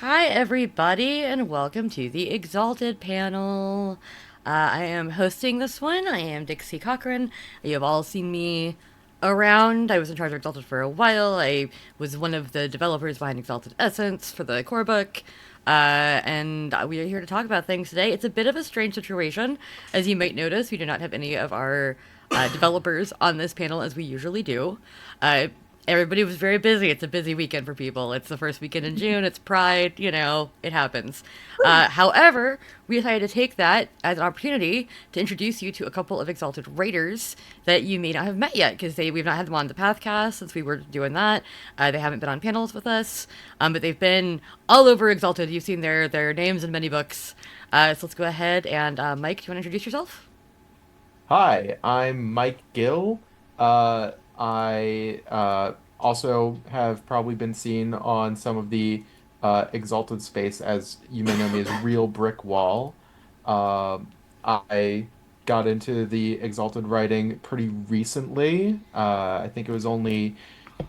Hi, everybody, and welcome to the Exalted panel. I am hosting this one. I am Dixie Cochran. You have all seen me around. I was in charge of Exalted for a while. I was one of the developers behind Exalted Essence for the core book. And we are here to talk about things today. It's a bit of a strange situation. As you might notice, we do not have any of our developers on this panel as we usually do. Uh, Everybody was very busy. It's a busy weekend for people. It's the first weekend in June. It's Pride. It happens. However, we decided to take that as an opportunity to introduce you to a couple of Exalted Raiders that you may not have met yet because we've not had them on the Pathcast since we were doing that. They haven't been on panels with us, but they've been all over Exalted. You've seen their names in many books. So let's go ahead and Mike, do you want to introduce yourself? Hi, I'm Mike Gill. I also have probably been seen on some of the Exalted space as you may know me as Real Brick Wall. I got into the Exalted writing pretty recently. I think it was only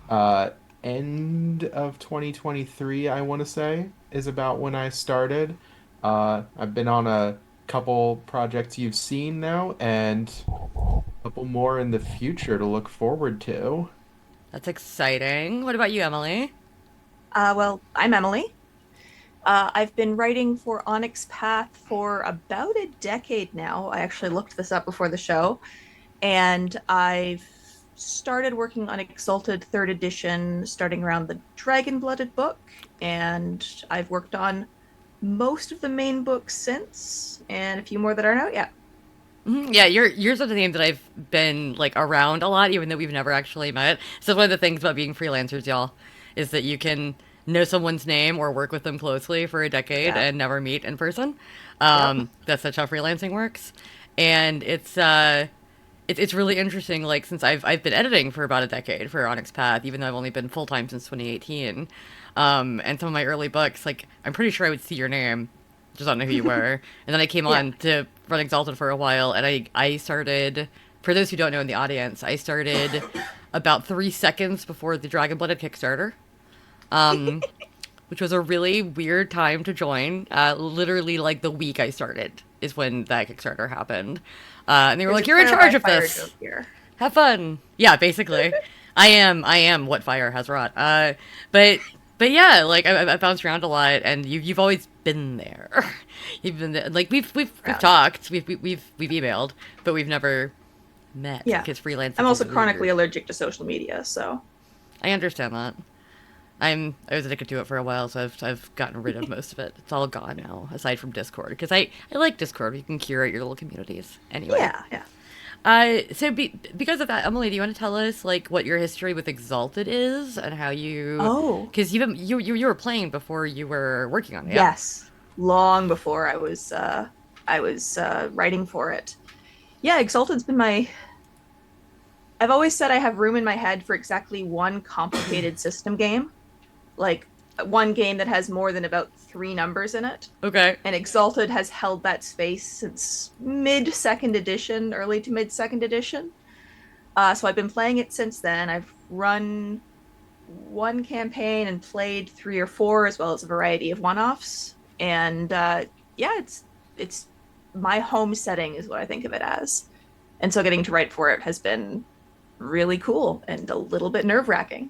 uh, end of 2023, I want to say, is about when I started. I've been on a couple projects you've seen now, and a couple more in the future to look forward to. That's exciting. What about you, Emily? I'm Emily. I've been writing for Onyx Path for about a decade now. I actually looked this up before the show, and I've started working on Exalted Third Edition starting around the Dragon Blooded book, and I've worked on most of the main books since, and a few more that aren't out yet. Mhm. Yeah, you're sort of the name that I've been like around a lot, even though we've never actually met. So one of the things about being freelancers, y'all, is that you can know someone's name or work with them closely for a decade Yeah. and never meet in person. Yep. That's such how freelancing works, and it's really interesting. Like since I've been editing for about a decade for Onyx Path, even though I've only been full time since 2018. And some of my early books, like I'm pretty sure I would see your name, just don't know who you were. And then I came Yeah. on to run Exalted for a while, and I started. For those who don't know in the audience, I started about 3 seconds before the Dragon Blooded Kickstarter, which was a really weird time to join. Literally, like the week I started is when that Kickstarter happened, and they were There's like, a "You're in trial charge by of fire this. joke here. Have fun." Yeah, basically, I am what fire has wrought. But but yeah, like I bounced around a lot, and you've always been there. You've been there. Like we've Yeah. talked, we've emailed, but we've never met Yeah. because I'm freelancing is also chronically weird. allergic to social media, so I understand that. I was addicted to it for a while, so I've gotten rid of most of it. It's all gone now, aside from Discord, because I like Discord. You can curate your little communities. Anyway, yeah, yeah. because of that, Emily, do you want to tell us like what your history with Exalted is and how you, Oh, because you were playing before you were working on it, yeah? yes. Long before I was writing for it. Yeah, Exalted's been my I've always said I have room in my head for exactly one complicated system game, like one game that has more than about three numbers in it. Okay. And Exalted has held that space since mid second edition, early to mid second edition. So I've been playing it since then. I've run one campaign and played three or four, as well as a variety of one-offs. And yeah, it's my home setting is what I think of it as. And so getting to write for it has been really cool and a little bit nerve-wracking.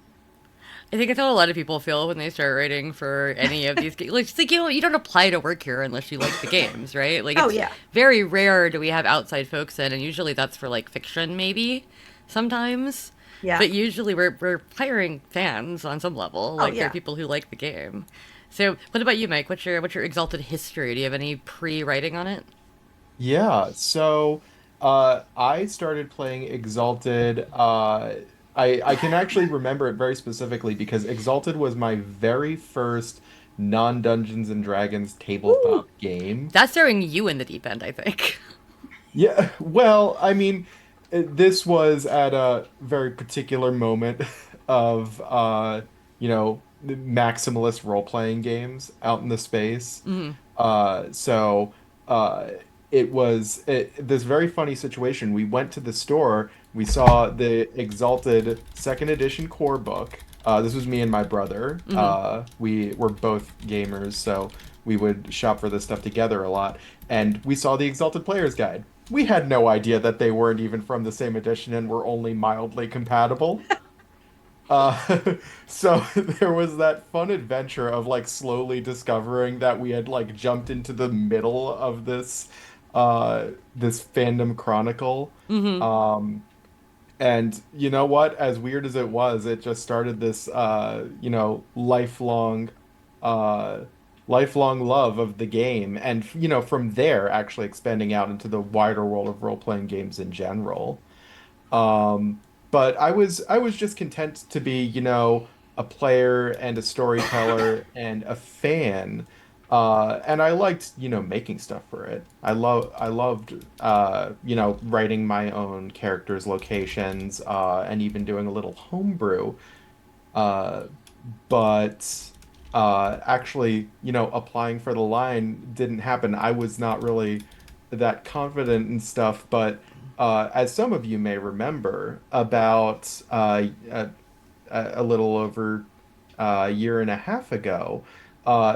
I think it's how a lot of people feel when they start writing for any of these games. Like, it's like you don't apply to work here unless you like the games, right? Like, Oh it's yeah, very rare do we have outside folks in, and usually that's for like fiction, maybe sometimes. yeah. But usually we're hiring fans on some level. Oh Like, they're yeah. people who like the game. So, what about you, Mike? What's your exalted history? Do you have any pre-writing on it? Yeah, so I started playing Exalted. I can actually remember it very specifically because Exalted was my very first non-Dungeons and Dragons Ooh, tabletop game. That's throwing you in the deep end, I think. Yeah, well, I mean, this was at a very particular moment of maximalist role-playing games out in the space. Mm-hmm. So it was this very funny situation. We went to the store, we saw the Exalted second edition core book, This was me and my brother. We were both gamers, so we would shop for this stuff together a lot. And we saw the Exalted Players Guide. We had no idea that they weren't even from the same edition and were only mildly compatible. So there was that fun adventure of like slowly discovering that we had like jumped into the middle of this fandom chronicle. Um, and you know what? As weird as it was, it just started this uh, lifelong love of the game, and from there actually expanding out into the wider world of role-playing games in general. Um, but I was just content to be, a player and a storyteller and a fan. And I liked, making stuff for it. I loved writing my own characters' locations, and even doing a little homebrew. Uh, but actually, applying for the line didn't happen. I was not really that confident and stuff, but as some of you may remember, about a little over a year and a half ago,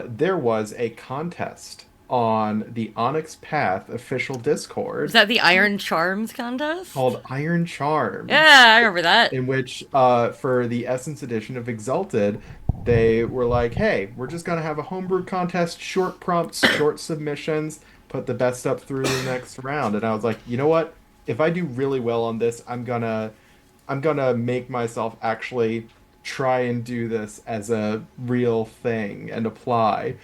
there was a contest on the Onyx Path official Was Discord that the Iron Charms contest? called Iron Charms, Yeah, I remember that. in which for the Essence edition of Exalted, they were like, "Hey, we're just gonna have a homebrew contest, short prompts, short submissions, put the best up through the next round." And I was like, "You know what? If I do really well on this, I'm gonna make myself actually try and do this as a real thing and apply."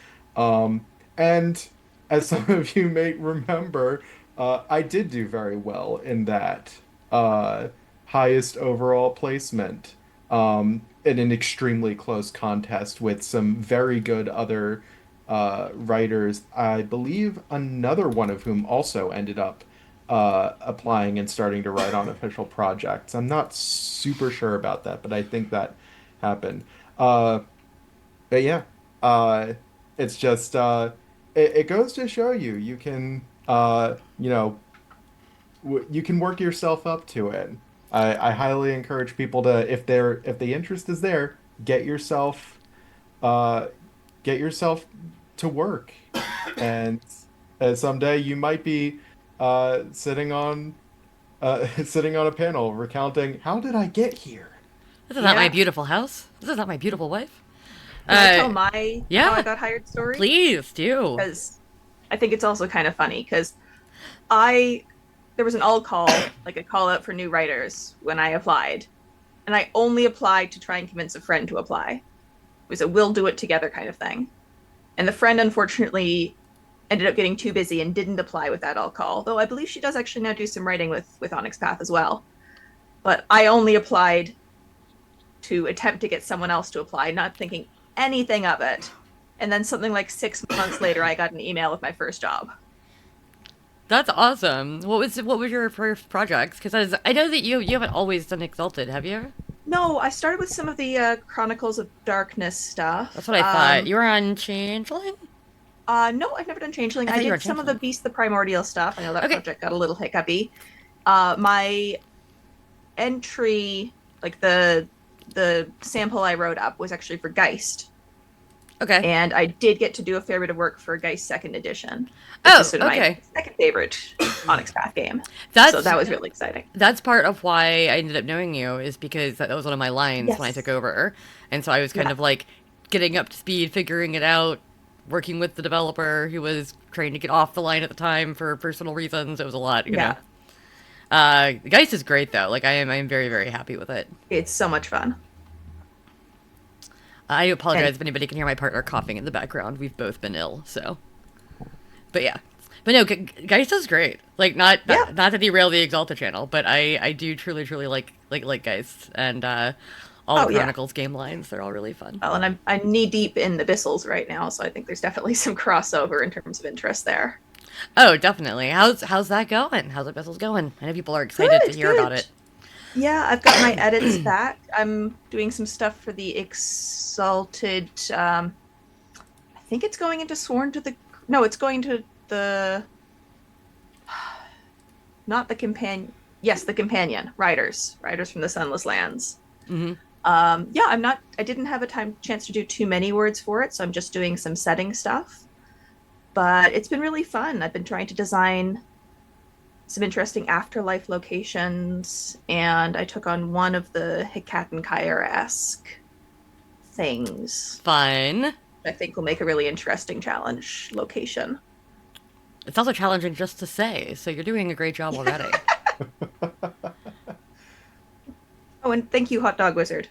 And as some of you may remember, I did do very well in that uh, highest overall placement, in an extremely close contest with some very good other writers. I believe another one of whom also ended up applying and starting to write on official projects. I'm not super sure about that, but I think that happened. Uh, but yeah, uh, it's just it goes to show you you can you can work yourself up to it. I highly encourage people to, if the interest is there, get yourself uh, get yourself to work, and someday you might be sitting on sitting on a panel recounting, how did I get here? This is not my Yeah. beautiful house. This is not my beautiful wife. Can I Uh, tell my how I yeah, got hired story? please do. Because I think it's also kind of funny because I there was an all call, like a call out for new writers when I applied. And I only applied to try and convince a friend to apply. It was a we'll do it together kind of thing. And the friend unfortunately ended up getting too busy and didn't apply with that all call, though I believe she does actually now do some writing with Onyx Path as well. But I only applied to attempt to get someone else to apply, not thinking anything of it. And then something like 6 months later, I got an email with my first job. That's awesome. What was your first projects? Because I know that you haven't always done Exalted, have you? No, I started with some of the Chronicles of Darkness That's stuff. what I thought. You were on Changeling? No, I've never done Changeling. I I thought you were on did some of the Changeling. Beast the Primordial stuff. I know that Okay. project got a little hiccupy. My entry, like the sample I wrote up, was actually for Geist, Okay. and I did get to do a fair bit of work for Geist Second Edition, which is Oh, sort of my okay. second favorite Onyx Path game. So That's that was really exciting. that's part of why I ended up knowing you is because that was one of my lines when I took Yes. over, and so I was kind Yeah. of like getting up to speed, figuring it out, working with the developer who was trying to get off the line at the time for personal reasons. It was a lot. Yeah. Geist is great though. Like I am very very happy with it. It's so much fun. I And apologize if anybody can hear my partner coughing in the background. We've both been ill, so. But yeah, but no, Geist is great. Like yeah. not to derail the Exalta channel, but I do truly like Geist and all the Oh yeah. Chronicles game lines. They're all really fun. Well, and I'm knee deep in the Abyssals right now, so I think there's definitely some crossover in terms of interest there. Oh, definitely. How's that going? How's Abyssals going? I know people are excited to Good, hear about good. it. Yeah, I've got my edits back. I'm doing some stuff for the Exalted. I think it's going into Sworn to the. No, it's going to the. Not the companion. Yes, the companion. Riders from the Sunless Lands. Hmm. Yeah, I didn't have a chance to do too many words for it, so I'm just doing some setting stuff. But it's been really fun. I've been trying to design some interesting afterlife locations, and I took on one of the Hikatenkaier-esque things. Fun. I think will make a really interesting challenge location. It's also challenging just to say, so you're doing a great job already. Oh, and thank you, Hot Dog Wizard.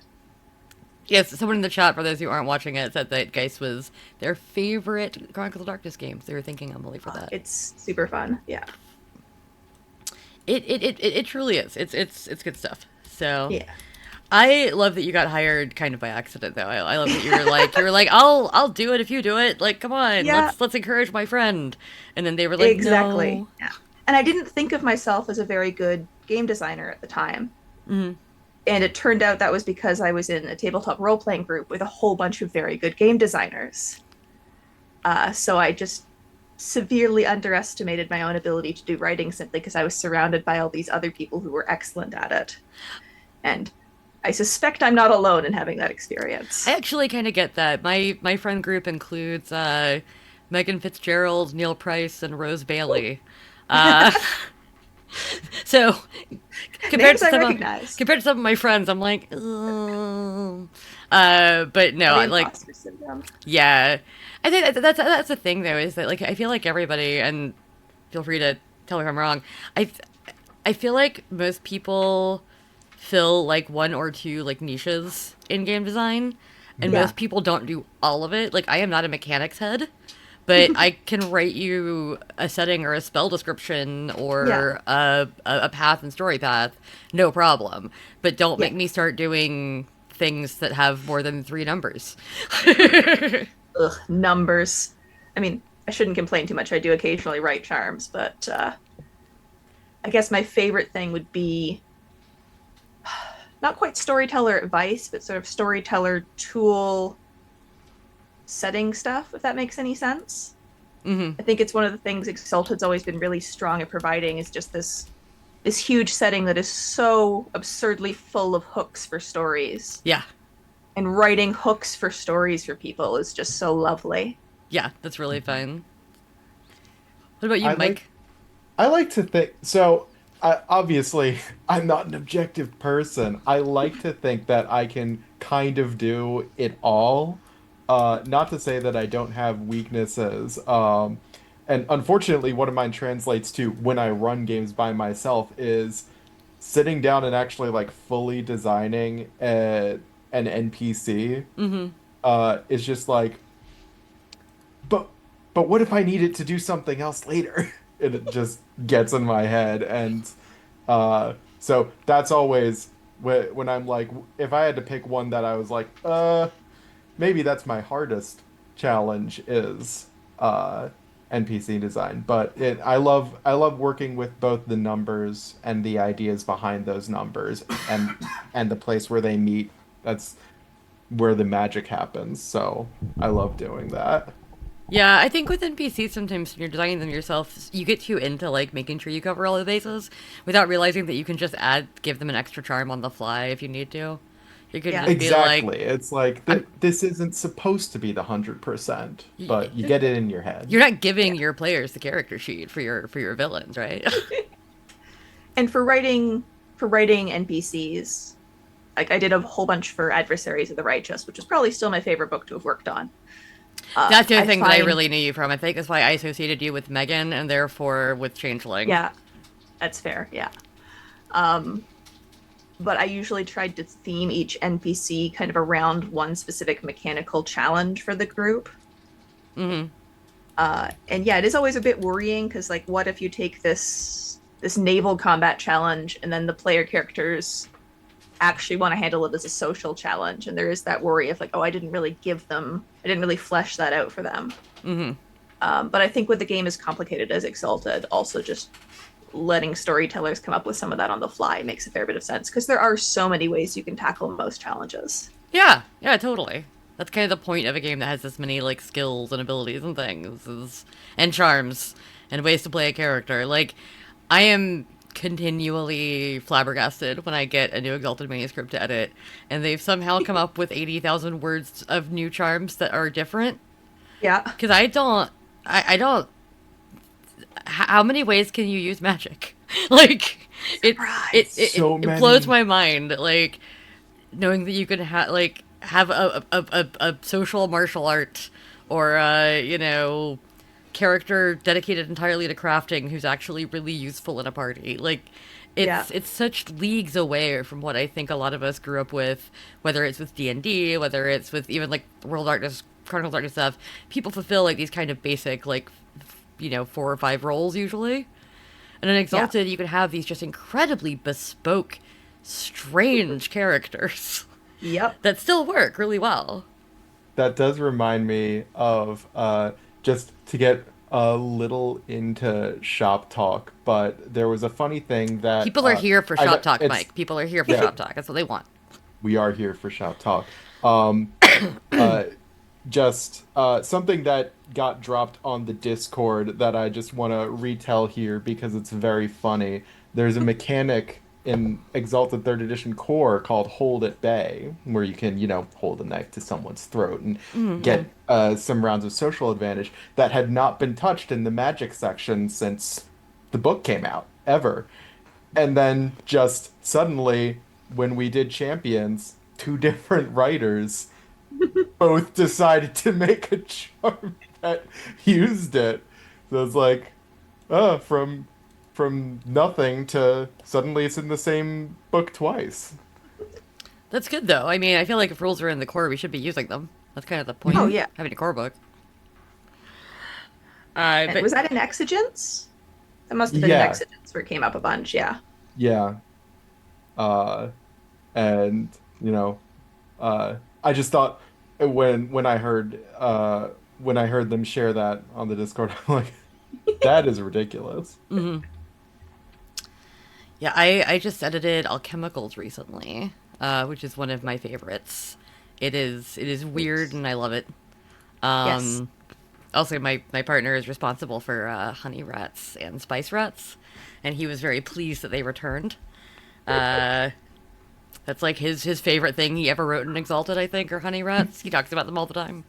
Yes, someone in the chat, for those who aren't watching it, said that Geist was their favorite Chronicles of Darkness games. They were thanking Emily for that. It's super fun. Yeah. It truly is. It's good stuff. So Yeah. I love that you got hired kind of by accident, though. I love that you were like I'll do it if you do it. Like, come on, Yeah. let's encourage my friend. And then they were like, Exactly. no. Yeah. And I didn't think of myself as a very good game designer at the time. Mm-hmm. And it turned out that was because I was in a tabletop role playing group with a whole bunch of very good game designers. So I just severely underestimated my own ability to do writing simply because I was surrounded by all these other people who were excellent at it. And I suspect I'm not alone in having that experience. I actually kind of get that. My friend group includes Megan Fitzgerald, Neil Price, and Rose Bailey. Uh, so Names I recognize. compared to some of my friends, I'm like, oh. But no, I like, Imposter syndrome. yeah. I think that's the thing though, is that like I feel like everybody, and feel free to tell me if I'm wrong. I feel like most people fill like one or two like niches in game design, and Yeah. most people don't do all of it. Like I am not a mechanics head, but I can write you a setting or a spell description or a path and story path, no problem. But don't make Yeah. me start doing things that have more than 3 numbers. Ugh, numbers. I mean, I shouldn't complain too much. I do occasionally write charms, but I guess my favorite thing would be not quite storyteller advice, but sort of storyteller tool setting stuff, if that makes any sense. Hmm. I think it's one of the things Exalted's always been really strong at providing is just this huge setting that is so absurdly full of hooks for stories. Yeah. And writing hooks for stories for people is just so lovely. Yeah, that's really fun. What about you, I Mike? I like to think so. Obviously, I'm not an objective person. I like to think that I can kind of do it all. Not to say that I don't have weaknesses. And unfortunately, one of mine translates to when I run games by myself is sitting down and actually like fully designing an NPC. Mm-hmm. Is just like, but but what if I need it to do something else later? And it just gets in my head, and so that's always when I'm like, if I had to pick one that I was like, maybe that's my hardest challenge is NPC design. But I love working with both the numbers and the ideas behind those numbers and the place where they meet. That's where the magic happens. So I love doing that. Yeah, I think with NPCs, sometimes when you're designing them yourself, you get too into like making sure you cover all the bases without realizing that you can just give them an extra charm on the fly if you need to. You could Yeah. just be like, Exactly. It's like this isn't supposed to be the 100%, y- but you get it in your head. you're not giving Yeah. your players the character sheet for your villains, right? And for writing NPCs, like I did a whole bunch for Adversaries of the Righteous, which is probably still my favorite book to have worked on. That's the other I thing that I find, really knew you from. I think that's why I associated you with Megan and therefore with Changeling. yeah, that's fair. Yeah. Um, but I usually tried to theme each NPC kind of around one specific mechanical challenge for the group. Mm-hmm. And yeah, it is always a bit worrying because, like, what if you take this naval combat challenge and then the player characters actually want to handle it as a social challenge, and there is that worry of like, oh, I didn't really flesh that out for them. Mm-hmm. But I think with the game as complicated as Exalted, also just letting storytellers come up with some of that on the fly makes a fair bit of sense because there are so many ways you can tackle most challenges. Yeah, totally. That's kind of the point of a game that has this many like skills and abilities and things and charms and ways to play a character. Like, I am continually flabbergasted when I get a new Exalted manuscript to edit, and they've somehow come up with 80,000 words of new charms that are different. Yeah. Because I don't. How many ways can you use magic? Like, So it blows many. my mind. Like, knowing that you can have a social martial art or character dedicated entirely to crafting who's actually really useful in a party. Like, Yeah. it's such leagues away from what I think a lot of us grew up with, whether it's with D&D, whether it's with even like World Darkness, Chronicles of Darkness stuff. People fulfill like these kind of basic 4 or 5 roles usually. And in Yeah. Exalted, you can have these just incredibly bespoke, strange characters Yep. that still work really well. That does remind me of just to get a little into shop talk, but there was a funny thing that People are here for shop talk, it's Mike. People are here for yeah, shop talk. That's what they want. we are here for shop talk. Um, uh, just something that got dropped on the Discord that I just want to retell here because it's very funny. There's a mechanic in Exalted Third Edition Core called Hold at Bay, where you can, hold a knife to someone's throat and Mm-hmm. get some rounds of social advantage that had not been touched in the Magic section since the book came out, ever. And then just suddenly, when we did Champions, two different writers both decided to make a charm that used it. So it's like, from nothing to suddenly it's in the same book twice. That's good, though. I mean, I feel like if rules are in the core, we should be using them. That's kind of the point Oh of Hmm. yeah. having a core book. And But was that an exigence? That must have been an Yeah, exigence where it came up a bunch. Yeah. yeah. Uh, and I just thought when I heard them share that on the Discord, I'm like, that is ridiculous. mhm. Yeah, I just edited Alchemicals recently, which is one of my favorites. It is weird Nice. and I love it. Yes. Um, Also, my partner is responsible for honey rats and spice rats, and he was very pleased that they returned. Uh, that's like his favorite thing he ever wrote in Exalted, I think, or honey rats. He talks about them all the time.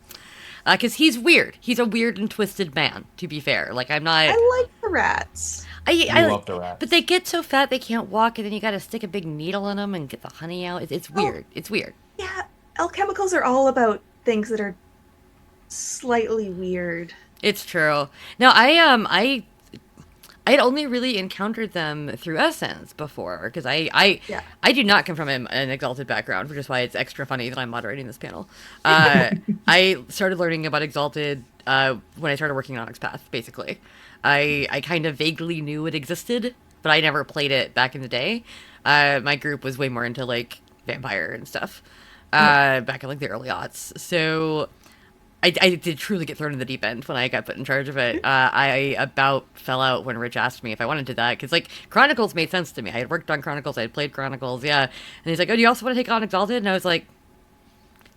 Because he's weird. He's a weird and twisted man. To be fair, like I'm not. I like the rats. We I love the but rats. they get so fat they can't walk, and then you got to stick a big needle in them and get the honey out. It's Oh weird. It's weird. yeah. Alchemicals are all about things that are slightly weird. It's true. No, I had only really encountered them through Essence before because Yeah. I do not come from an Exalted background, which is why it's extra funny that I'm moderating this panel. I started learning about Exalted when I started working on Onyx Path. Basically, I kind of vaguely knew it existed, but I never played it back in the day. My group was way more into like vampire and stuff Yeah. back in like the early aughts. So I did truly get thrown in the deep end when I got put in charge of it. I about fell out when Rich asked me if I wanted to do that because like Chronicles made sense to me. I had worked on Chronicles, I had played Chronicles, yeah. And he's like, "Oh, do you also want to take on Exalted?" And I was like,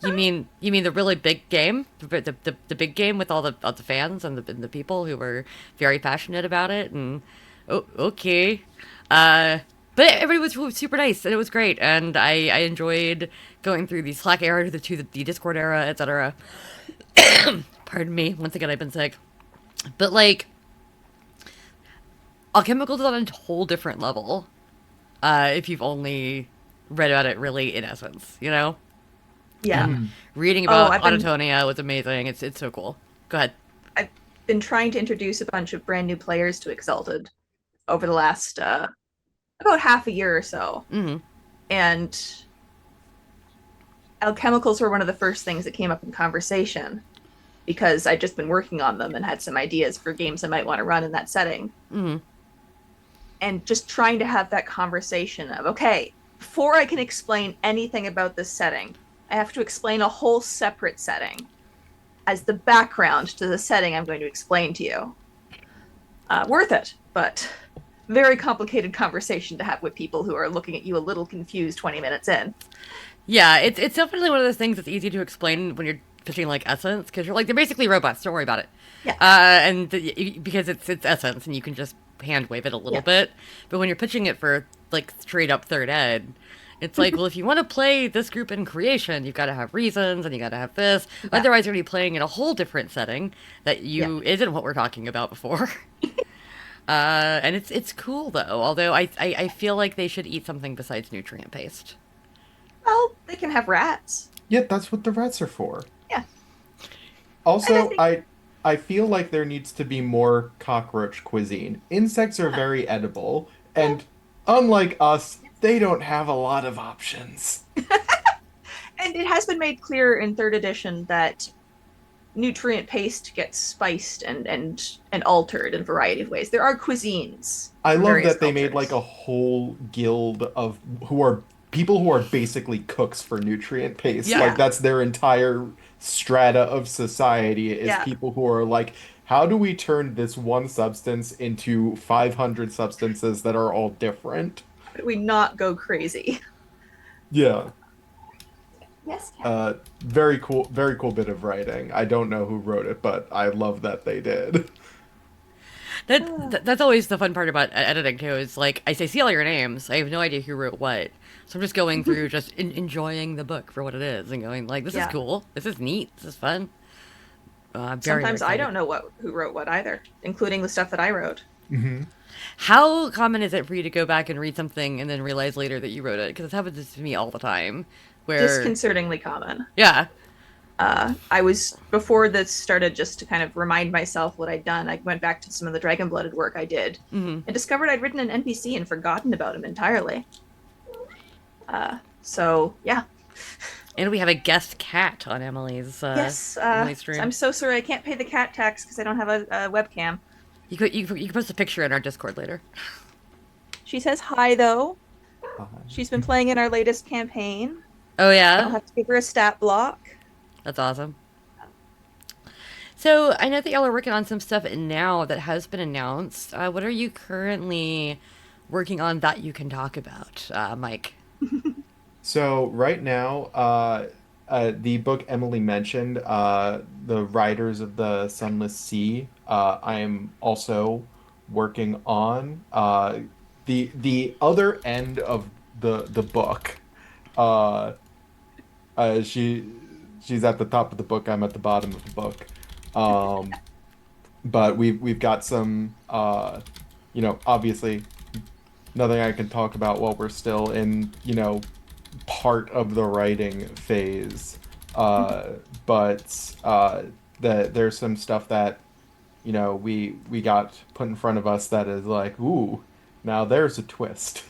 "You mean the really big game, the big game with all the fans and the people who were very passionate about it?" And oh, okay. Uh, but everybody was super nice and it was great, and I enjoyed going through the Slack era to the Discord era, etc. Pardon me. Once again, I've been sick. But like, Alchemical is on a whole different level. If you've only read about it really in essence, you know? Yeah. And Mm. reading Oh, about Autotonia was amazing. It's so cool. Go ahead. I've been trying to introduce a bunch of brand new players to Exalted over the last about half a year or so. Mm-hmm. And alchemicals were one of the first things that came up in conversation because I'd just been working on them and had some ideas for games I might want to run in that setting. Mm-hmm. And just trying to have that conversation of, okay, before I can explain anything about this setting, I have to explain a whole separate setting as the background to the setting I'm going to explain to you. Worth it, but very complicated conversation to have with people who are looking at you a little confused 20 minutes in. Yeah, it's definitely one of those things that's easy to explain when you're pitching like Essence because you're like they're basically robots. Don't worry about it. Yeah. Because it's Essence and you can just hand wave it a little Yeah. bit. But when you're pitching it for like straight up third ed, it's like, well, if you want to play this group in creation, you've got to have reasons and you got to have this. Yeah. Otherwise, you're going to be playing in a whole different setting that Yeah. isn't what we're talking about before. And it's cool though. Although I feel like they should eat something besides nutrient paste. Well, they can have rats. Yeah, that's what the rats are for. Yeah. And I Also, think, I feel like there needs to be more cockroach cuisine. Insects are very edible, yeah. and unlike us, they don't have a lot of options. And it has been made clear in third edition that nutrient paste gets spiced and altered in a variety of ways. There are cuisines I for love various that they made like cultures. a whole guild of who are people who are basically cooks for nutrient paste. Yeah. Like Yeah. that's their entire strata of society is Yeah. people who are like, how do we turn this one substance into 500 substances that are all different? How do we not go crazy? Yeah. Yes, Kat. Very cool bit of writing. I don't know who wrote it, but I love that they did. That's always the fun part about editing too. Is like I say, see all your names. I have no idea who wrote what, so I'm just going through, just enjoying the book for what it is, and going like, this is Yeah. cool. This is neat. This is fun. Very, very Sometimes I excited. don't know who wrote what either, including the stuff that I wrote. Hmm. How common is it for you to go back and read something and then realize later that you wrote it? Because it happens to me all the time. Where, Disconcertingly common. yeah, I was before this started, just to kind of remind myself what I'd done. I went back to some of the Dragon Blooded work I did hmm, and discovered I'd written an NPC and forgotten about him entirely. So yeah, and we have a guest cat on yes. Emily's stream. I'm so sorry I can't pay the cat tax because I don't have a webcam. You could post a picture in our Discord later. She says hi though. She's been playing in our latest campaign. Oh I'll yeah, have to give her a stat block. that's awesome. So I know that y'all are working on some stuff now that has been announced. What are you currently working on that you can talk about, Mike? So right now, the book Emily mentioned, The Riders of the Sunless Sea, I am also working on. The other end of the book. Uh, uh, she she's at the top of the book. I'm at the bottom of the book. Um, but we've got some, obviously nothing I can talk about while we're still in, part of the writing phase. Uh, but there's some stuff that, we got put in front of us that is like, ooh, now there's a twist.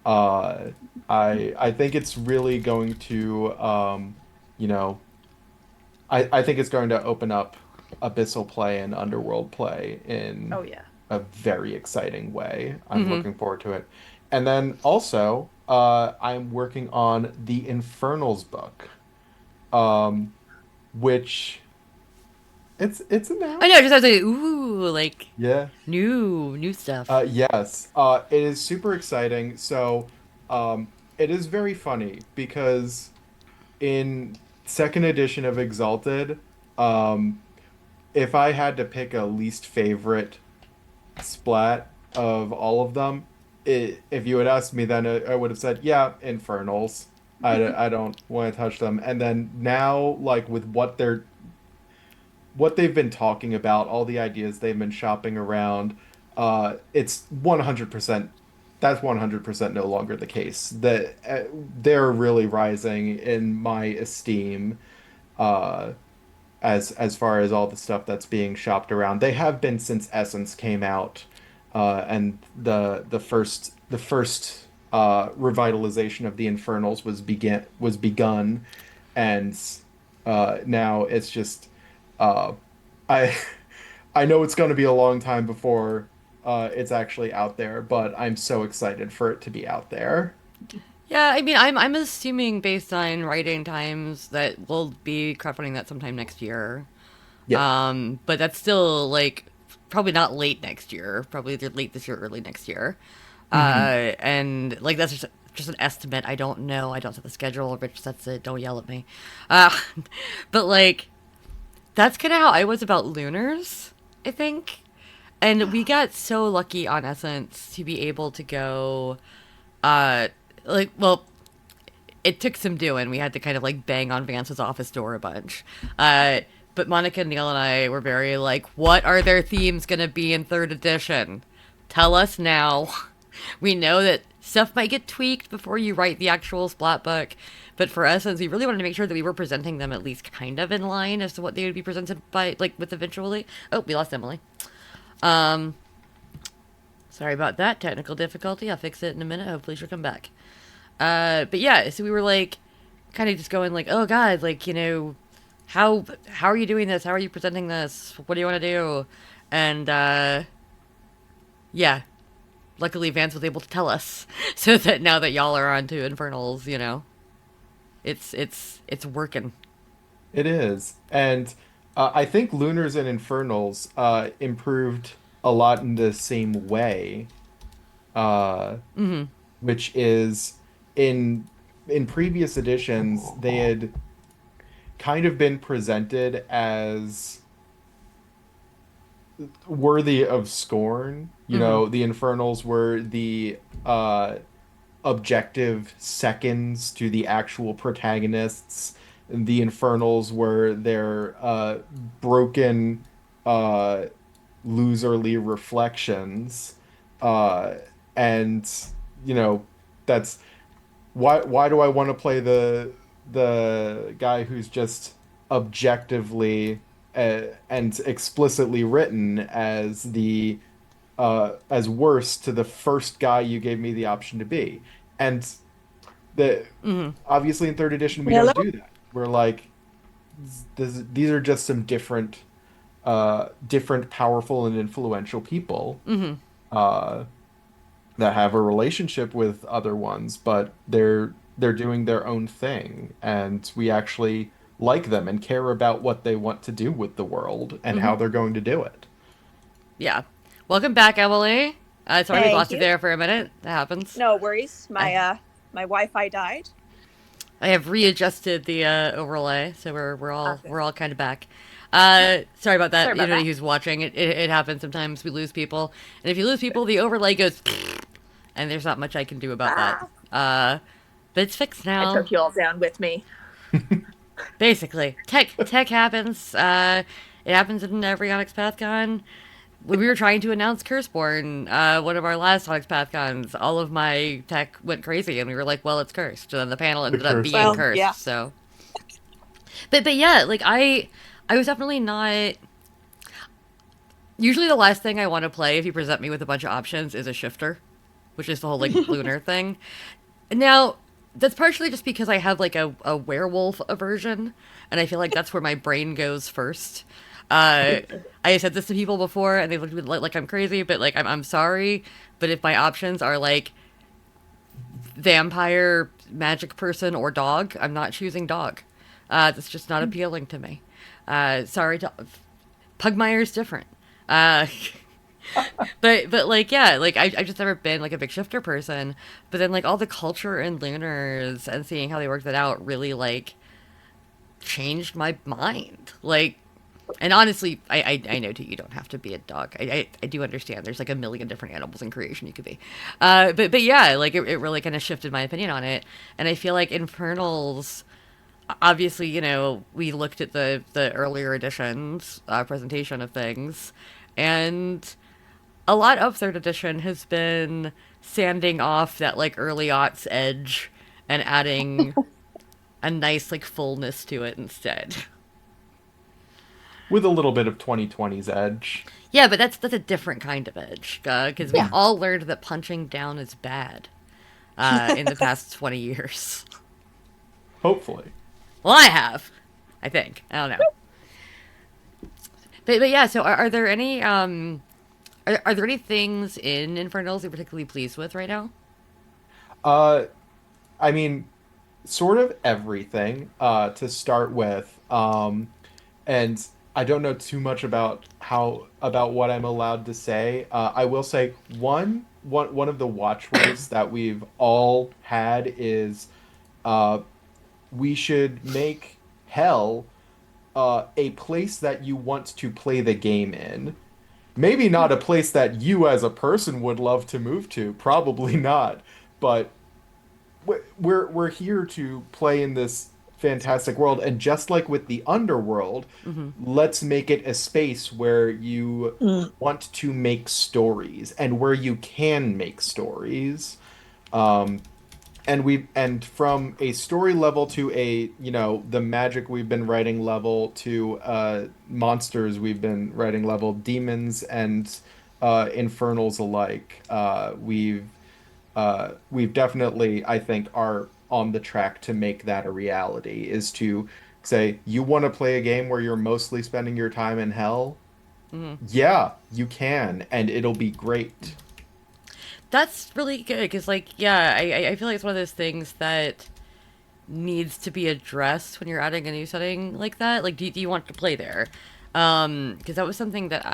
Uh, I think it's really going to, you know, I think it's going to open up Abyssal play and Underworld play in Oh yeah. a very exciting way. I'm Mm-hmm. looking forward to it. And then also, I'm working on the Infernals book, um, which it's I know, announced. just I was like, ooh, like Yeah. new stuff. Yes. It is super exciting. So, it is very funny because in second edition of Exalted, um, if I had to pick a least favorite splat of all of them, if you had asked me then, I would have said, yeah, Infernals. I don't want to touch them. And then now, like with what they've been talking about, all the ideas they've been shopping around, it's 100%. That's 100% no longer the case. That they're really rising in my esteem, uh, as far as all the stuff that's being shopped around. They have been since Essence came out, and the first revitalization of the Infernals was begun, and now it's just uh, I I know it's going to be a long time before it's actually out there, but I'm so excited for it to be out there. Yeah, I mean, I'm assuming based on writing times that we'll be crowdfunding that sometime next year. Yeah. But that's still like probably not late next year. Probably either late this year, or early next year. Hmm. And like that's just an estimate. I don't know. I don't set the schedule. Rich sets it. Don't yell at me. Uh, but like that's kind of how I was about Lunars, I think. And we got so lucky on Essence to be able to go, uh, well, it took some doing. We had to kind of like bang on Vance's office door a bunch. Uh, but Monica, Neil, and I were very like, what are their themes going to be in third edition? Tell us now. We know that stuff might get tweaked before you write the actual splat book, but for us, since we really wanted to make sure that we were presenting them at least kind of in line as to what they would be presented by, like with eventually. Oh, we lost Emily. Um, Sorry about that technical difficulty. I'll fix it in a minute. Hopefully she'll come back. But yeah, so we were like, kind of just going like, oh God, like how are you doing this? How are you presenting this? What do you want to do? And yeah, luckily Vance was able to tell us, so that now that y'all are on to Infernals, it's working. It is. And I think Lunars and Infernals improved a lot in the same way, uh, Mm-hmm. which is in in previous editions they had kind of been presented as worthy of scorn. You Mm-hmm. know, the Infernals were the uh, objective seconds to the actual protagonists. The Infernals were their broken, uh, loserly reflections. Uh, and, you know, that's why do I want to play the guy who's just objectively and explicitly written as the as worse to the first guy you gave me the option to be. And the Mm-hmm. obviously in third edition we Hello? don't do that. We're like these are just some different powerful and influential people Mm-hmm. uh that have a relationship with other ones, but they're doing their own thing, and we actually like them and care about what they want to do with the world and Mm-hmm. how they're going to do it. Yeah. Welcome back, Emily. Sorry we Thank lost you you. there for a minute. That happens. No worries. I My Wi-Fi died. I have readjusted the overlay, so Okay. we're all kind of back. Sorry about that. Sorry about Anybody that. who's watching, it happens sometimes. We lose people, and if you lose people, the overlay goes, and there's not much I can do about that. Ah, Uh, but it's fixed I now. took you all down with me. Basically, tech happens. It happens in every Onyx PathCon. When we were trying to announce Curseborn, one of our last Onyx PathCons, all of my tech went crazy, and we were like, "Well, it's cursed." And then the panel The ended up curse being Well, word. yeah. cursed. So, but yeah, like I was definitely not. Usually, the last thing I want to play if you present me with a bunch of options is a shifter, which is the whole like lunar thing. Now, that's partially just because I have like a werewolf aversion, and I feel like that's where my brain goes first. Uh, I said this to people before, and they looked at me like I'm crazy, but like I'm sorry, but if my options are like vampire, magic person, or dog, I'm not choosing dog. That's just not appealing to me. Sorry, Pugmire's different. Uh, but like yeah, like I've just never been like a big shifter person. But then like all the culture in Lunars and seeing how they work that out really like changed my mind. Like, and honestly, I know too you don't have to be a dog. I do understand. There's like a million different animals in creation you could be. But yeah, like it really kind of shifted my opinion on it. And I feel like Infernals. Obviously, we looked at the earlier editions presentation of things, and a lot of third edition has been sanding off that like early aughts edge and adding a nice like fullness to it instead. With a little bit of 2020's edge. Yeah, but that's a different kind of edge because we've Yeah. all learned that punching down is bad in the past 20 years. Hopefully. Well, I have, I think. I don't know. But yeah, so are there any are there any things in Infernals you're particularly pleased with right now? Uh, I mean, sort of everything to start with. And I don't know too much about what I'm allowed to say. I will say one of the watchwords that we've all had is uh, we should make hell a place that you want to play the game in. maybe not a place that you as a person would love to move to, probably not, but we're here to play in this fantastic world, and just like with the Underworld, Mm-hmm. let's make it a space where you Mm. want to make stories and where you can make stories. Um, and from a story level to a, the magic we've been writing level to monsters we've been writing level, demons and infernals alike, we've definitely, I think, are on the track to make that a reality, is to say, you want to play a game where you're mostly spending your time in hell? Mm-hmm. Yeah, you can, and it'll be great. That's really good because, like, yeah, I feel like it's one of those things that needs to be addressed when you're adding a new setting like that. Like, do you want to play there? Because that was something that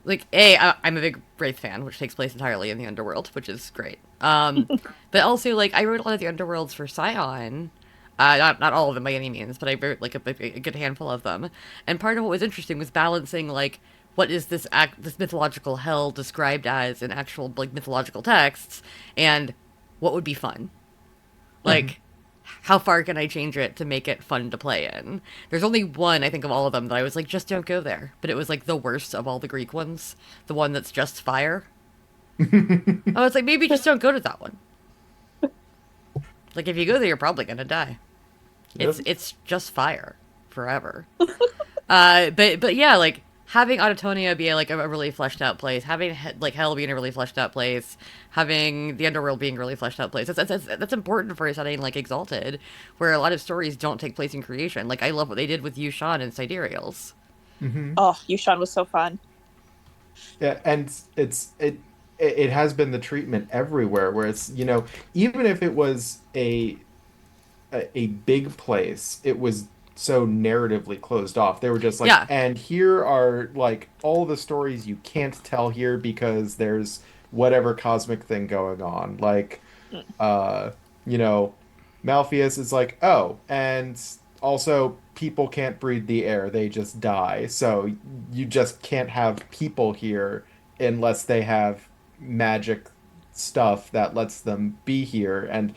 like. I'm a big Wraith fan, which takes place entirely in the Underworld, which is great. But also, like, I wrote a lot of the Underworlds for Scion. Not all of them by any means, but I wrote like a good handful of them. And part of what was interesting was balancing like what is this mythological hell described as in actual like mythological texts, and what would be fun. Mhm. Like, how far can I change it to make it fun to play in? There's only one, I think, of all of them that I was like, just don't go there. But it was like the worst of all the Greek ones. The one that's just fire. I was like, maybe just don't go to that one. Like, if you go there, you're probably gonna die. Yep. It's just fire forever. But yeah, like having Autotonia be like a really fleshed out place, having like Hell being a really fleshed out place, having the Underworld being a really fleshed out place. That's important for a setting like Exalted, where a lot of stories don't take place in creation. Like I love what they did with Yushan and Sidereals. Hmm. Oh, Yushan was so fun. Yeah, and it has been the treatment everywhere, where it's, even if it was a big place, it was so narratively closed off. They were just like, Yeah, and here are like all the stories you can't tell here because there's whatever cosmic thing going on. Like, Mm. uh, you know, Malpheus is like, oh, and also people can't breathe the air, they just die. So you just can't have people here unless they have magic stuff that lets them be here. And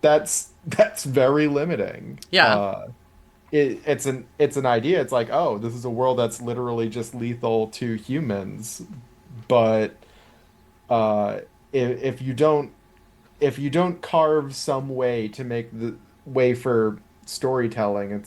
that's very limiting. yeah, It's an idea. It's like, oh, this is a world that's literally just lethal to humans. But uh, if you don't carve some way to make the way for storytelling,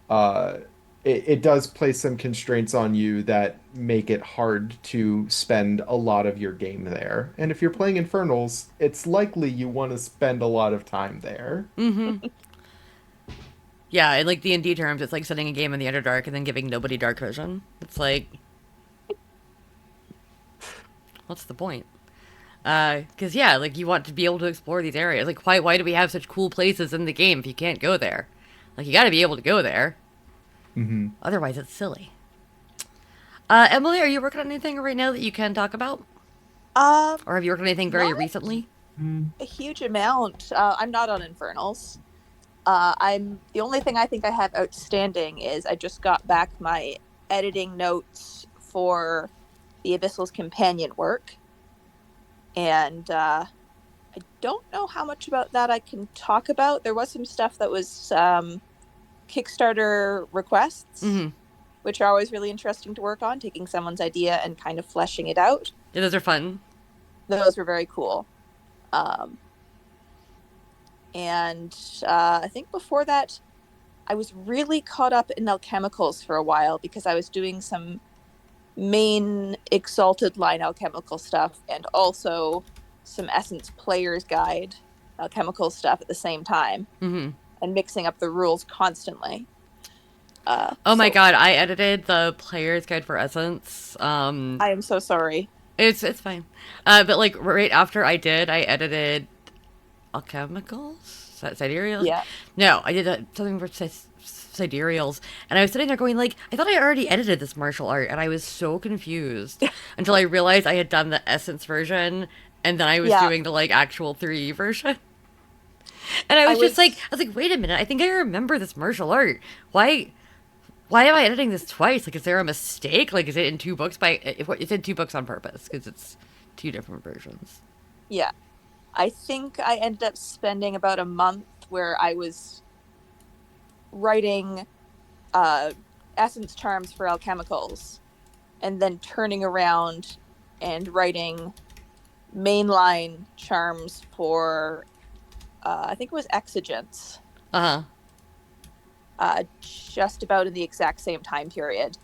uh, it does place some constraints on you that make it hard to spend a lot of your game there. And if you're playing Infernals, it's likely you want to spend a lot of time there. mm-hmm. Yeah. In like D&D terms, it's like setting a game in the Underdark and then giving nobody dark vision. It's like, what's the point? Because yeah, like you want to be able to explore these areas. Like, why do we have such cool places in the game if you can't go there? Like, you got to be able to go there. Hmm. Otherwise, it's silly. Emily, are you working on anything right now that you can talk about, Um, or have you worked on anything very Not recently? a huge amount. I'm not on Infernals. I'm the only thing I think I have outstanding is I just got back my editing notes for the Abyssal's companion work, and I don't know how much about that I can talk about. There was some stuff that was Kickstarter requests, Mm-hmm. which are always really interesting to work on, taking someone's idea and kind of fleshing it out. Yeah, those are fun. Those were very cool. Um, and I think before that, I was really caught up in alchemicals for a while because I was doing some main Exalted line alchemical stuff and also some Essence Player's Guide alchemical stuff at the same time Mm-hmm. and mixing up the rules constantly. Oh my So god, I edited the player's guide for Essence. I am so sorry. It's fine. But like right after I did, I edited alchemicals, sidereals. Yeah. No, I did something for sidereals, and I was sitting there going like, I thought I already edited this martial art, and I was so confused until I realized I had done the Essence version, and then I was Yeah. doing the like actual 3E version. And I I was just like, was wait a minute, I think I remember this martial art. Why why am I editing this twice? Like, is there a mistake? Like, is it in two books it's in two books on purpose because it's two different versions. Yeah. I think I ended up spending about a month where I was writing essence charms for alchemicals and then turning around and writing mainline charms for I think it was exigence. Uh-huh. Just about in the exact same time period.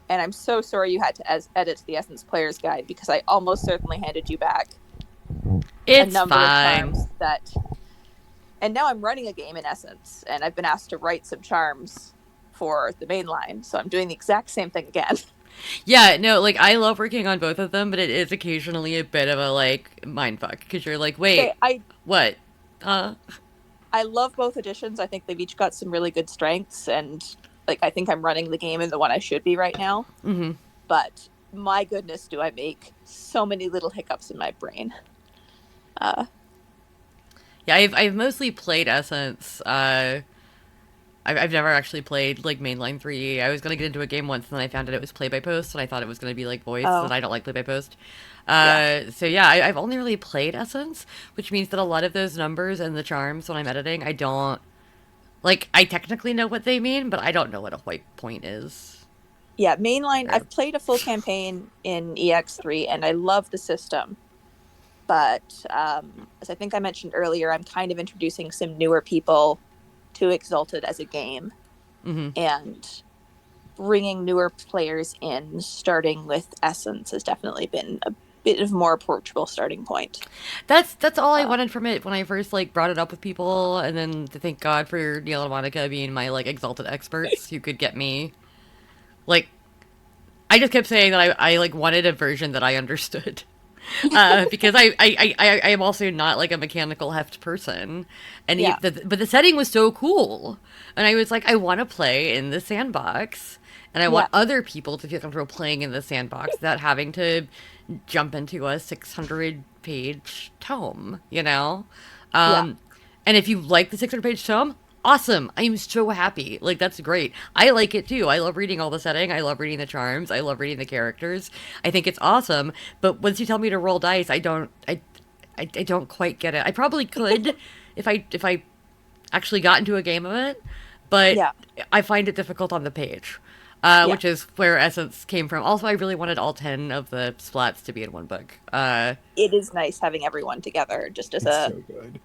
And I'm so sorry you had to edit the Essence Player's Guide because I almost certainly handed you back It's a number fine. of charms that. And now I'm running a game in Essence, and I've been asked to write some charms for the main line, so I'm doing the exact same thing again. Yeah, no, like, I love working on both of them, but it is occasionally a bit of a, like, mindfuck, because you're like, Okay, wait, what? I love both editions. I think they've each got some really good strengths, and like I think I'm running the game in the one I should be right now. Mm-hmm. But my goodness, do I make so many little hiccups in my brain. Yeah, I've mostly played Essence. I've never actually played like mainline 3E. I was gonna get into a game once, and then I found out it was play by post, and I thought it was gonna be like voice, and Oh, I don't like play by post. yeah. So yeah, I've only really played Essence, which means that a lot of those numbers and the charms when I'm editing, I don't like. I technically know what they mean, but I don't know what a white point is. Yeah, mainline, Or- I've played a full campaign in EX3 and I love the system. But as I think I mentioned earlier, I'm kind of introducing some newer people to Exalted as a game Mhm. and bringing newer players in, starting with Essence, has definitely been a bit of more approachable starting point. That's all I Uh, wanted from it when I first like brought it up with people, and then to thank God for Neil and Monica being my like exalted experts who could get me like I just kept saying that I like wanted a version that I understood. Because I am also not like a mechanical heft person, and yeah, but the setting was so cool, and I was like, I want to play in the sandbox, and I yeah, want other people to feel comfortable playing in the sandbox without having to jump into a 600-page tome, you know. yeah, Um, and if you like the 600-page tome, awesome. I'm so happy. Like, that's great. I like it too. I love reading all the setting. I love reading the charms. I love reading the characters. I think it's awesome. But once you tell me to roll dice, I don't quite get it. I probably could if I actually got into a game of it, but yeah, I find it difficult on the page. yeah. Which is where Essence came from. Also, I really wanted all 10 of the splats to be in one book. It is nice having everyone together just as It's a so good.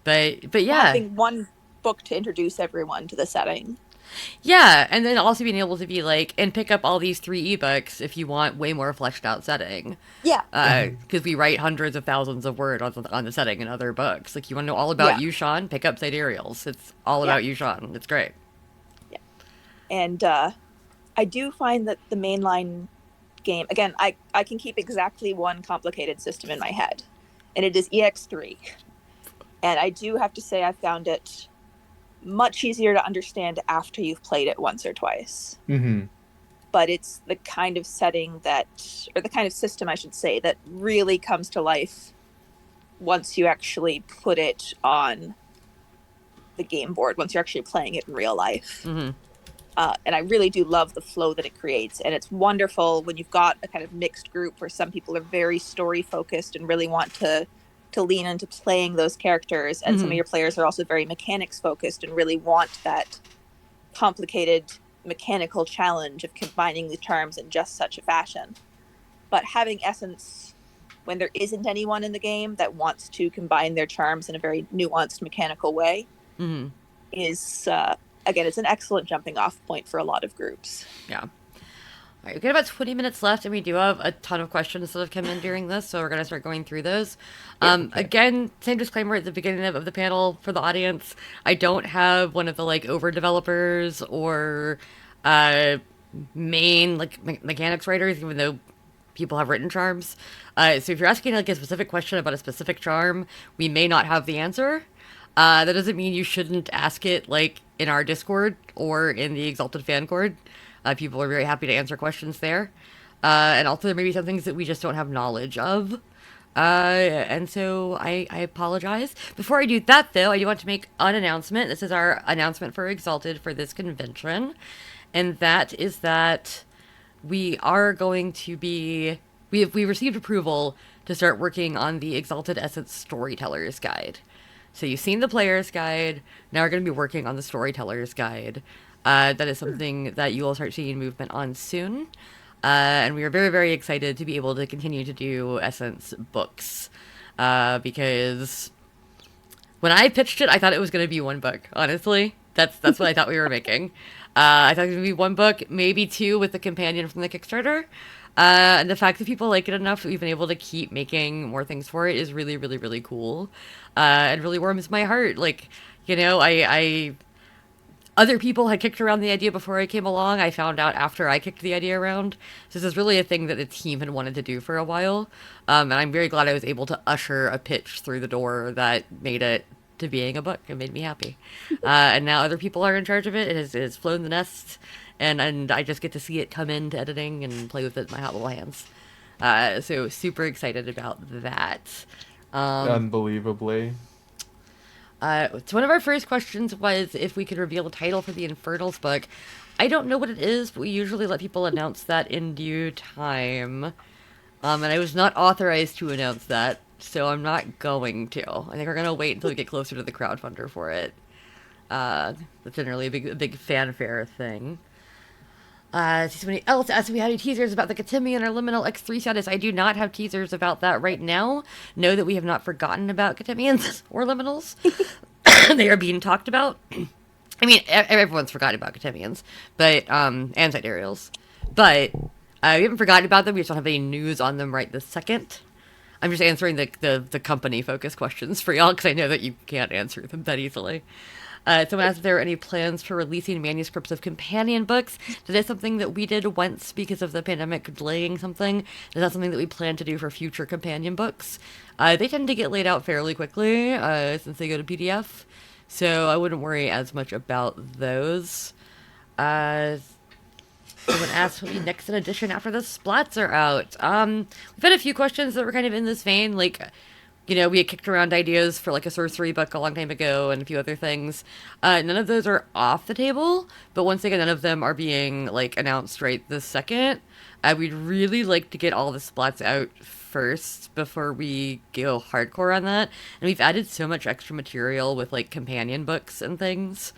but yeah. having one book to introduce everyone to the setting. Yeah, and then also being able to be like, and pick up all these 3 ebooks if you want way more fleshed out setting. Yeah, Because we write hundreds of thousands of words on the setting in other books. Like, you want to know all about yeah, Yushan? Pick up Sidereals. It's all yeah, about Yushan. It's great. yeah. And I do find that the mainline game, again, I can keep exactly one complicated system in my head, and it is EX3. And I do have to say I found it much easier to understand after you've played it once or twice. Mm-hmm. But it's the kind of setting that, or the kind of system, I should say, that really comes to life once you actually put it on the game board, once you're actually playing it in real life. Mm-hmm. And I really do love the flow that it creates. And it's wonderful when you've got a kind of mixed group where some people are very story focused and really want to lean into playing those characters, and some of your players are also very mechanics focused and really want that complicated mechanical challenge of combining the charms in just such a fashion. But having Essence when there isn't anyone in the game that wants to combine their charms in a very nuanced mechanical way Mm-hmm. is again, it's an excellent jumping off point for a lot of groups. Yeah. All right, we've got about 20 minutes left, and we do have a ton of questions that have come in during this, so we're going to start going through those. Again, same disclaimer at the beginning of the panel for the audience. I don't have one of the, like, over-developers or main, like, mechanics writers, even though people have written charms. So if you're asking, like, a specific question about a specific charm, we may not have the answer. That doesn't mean you shouldn't ask it, like, in our Discord or in the Exalted fan Cord. People are very happy to answer questions there. And also, there may be some things that we just don't have knowledge of. And so I apologize. Before I do that, though, I do want to make an announcement. This is our announcement for Exalted for this convention. and that is that we are going to be we received approval to start working on the Exalted Essence Storytellers guide. So you've seen the player's guide. Now we're going to be working on the storyteller's guide. That is something that you will start seeing movement on soon. And we are very, very excited to be able to continue to do Essence books. Because when I pitched it, I thought it was going to be one book, honestly. That's what I thought we were making. I thought it was going to be one book, maybe two with the companion from the Kickstarter. And the fact that people like it enough that we've been able to keep making more things for it is really, really, really cool. And really warms my heart. Like, I other people had kicked around the idea before I came along. I found out after I kicked the idea around. So this is really a thing that the team had wanted to do for a while. And I'm very glad I was able to usher a pitch through the door that made it to being a book. It made me happy. And now other people are in charge of it. It has flown the nest. And I just get to see it come into editing and play with it in my hot little hands. So super excited about that. Unbelievably. So one of our first questions was if we could reveal the title for the Infernals book. I don't know what it is, but we usually let people announce that in due time. And I was not authorized to announce that, so I'm not going to. I think we're going to wait until we get closer to the crowdfunder for it. That's generally a big fanfare thing. Somebody else asked if we had any teasers about the Katimian or Liminal X3 status. I do not have teasers about that right now. Know that we have not forgotten about Katimians or Liminals. They are being talked about. I mean, everyone's forgotten about Katimians, but, and Sidereals. But, we haven't forgotten about them. We just don't have any news on them right this second. I'm just answering the company-focused questions for y'all, because I know that you can't answer them that easily. Someone asked if there were any plans for releasing manuscripts of companion books. That is something that we did once because of the pandemic delaying something. Is that something that we plan to do for future companion books? They tend to get laid out fairly quickly since they go to PDF, so I wouldn't worry as much about those. Someone asked what will be next in edition after the splats are out. We've had a few questions that were kind of in this vein, like, we had kicked around ideas for like a sorcery book a long time ago and a few other things. None of those are off the table, but once again, none of them are being like announced right this second. We'd really like to get all the splats out first before we go hardcore on that. And we've added so much extra material with like companion books and things,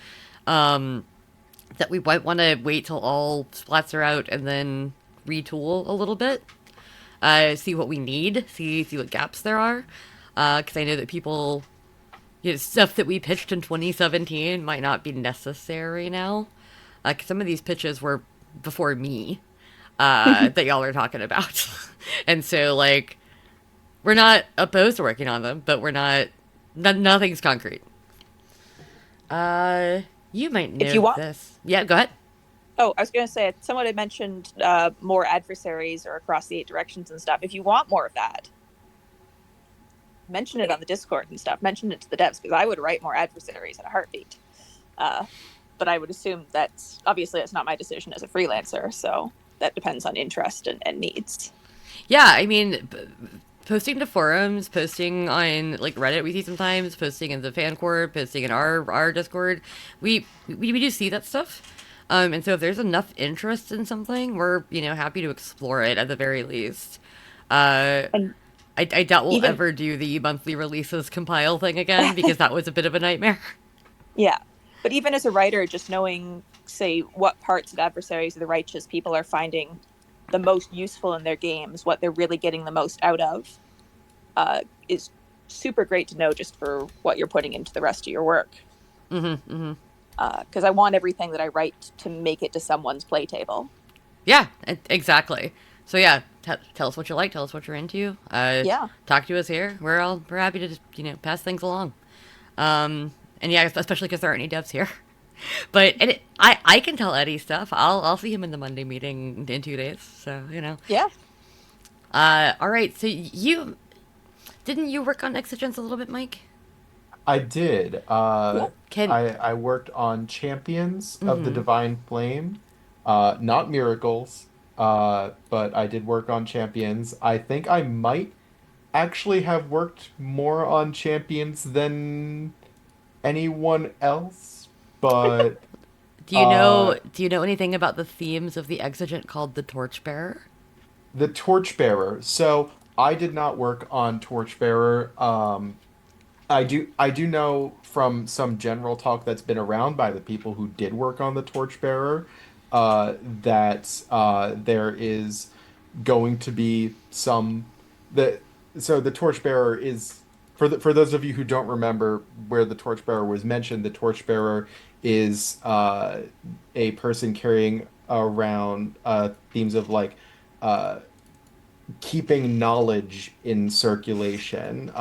that we might want to wait till all splats are out and then retool a little bit. See what we need, see what gaps there are. Because I know that people, stuff that we pitched in 2017 might not be necessary now. Cause some of these pitches were before me, that y'all are talking about. And so, like, we're not opposed to working on them, but we're nothing's concrete. You might know If you want, this. Yeah, go ahead. Oh, I was going to say, someone had mentioned more adversaries or across the 8 directions and stuff. If you want more of that, mention it on the Discord and stuff. Mention it to the devs, because I would write more adversaries in a heartbeat. But I would assume obviously that's not my decision as a freelancer, so that depends on interest and needs. Yeah, I mean, posting to forums, posting on like Reddit, we see sometimes, posting in the fan court, posting in our Discord, we do see that stuff. And so if there's enough interest in something, we're, happy to explore it at the very least. And I doubt we'll ever do the monthly releases compile thing again, because that was a bit of a nightmare. Yeah. But even as a writer, just knowing, say, what parts of Adversaries of the Righteous people are finding the most useful in their games, what they're really getting the most out of, is super great to know just for what you're putting into the rest of your work. Mm-hmm, mm-hmm. Because I want everything that I write to make it to someone's play table. Yeah, exactly. So yeah, tell us what you like, tell us what you're into. Yeah. Talk to us here. We're happy to just, pass things along. And yeah, especially because there aren't any devs here. But I can tell Eddie stuff. I'll see him in the Monday meeting in 2 days. So Yeah. All right. So didn't you work on Exigence a little bit, Mike? I did. Cool. I worked on Champions of the Divine Flame, not Miracles, but I did work on Champions. I think I might actually have worked more on Champions than anyone else, but Do you know anything about the themes of the exigent called the Torchbearer? The Torchbearer. So I did not work on Torchbearer. I do know from some general talk that's been around by the people who did work on the Torchbearer, that there is going to be some the so the Torchbearer is for those of you who don't remember where the Torchbearer was mentioned, the Torchbearer is a person carrying around themes of like uh, keeping knowledge in circulation,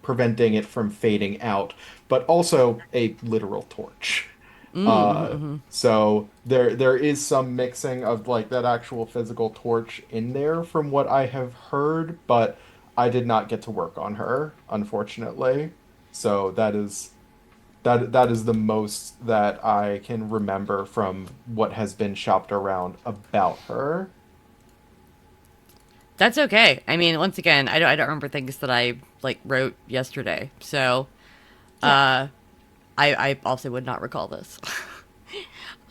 preventing it from fading out, but also a literal torch. So there is some mixing of like that actual physical torch in there from what I have heard, but I did not get to work on her, unfortunately. So that is the most that I can remember from what has been shopped around about her. That's okay. I mean, once again, I don't remember things that I like wrote yesterday, so Yeah. I also would not recall this.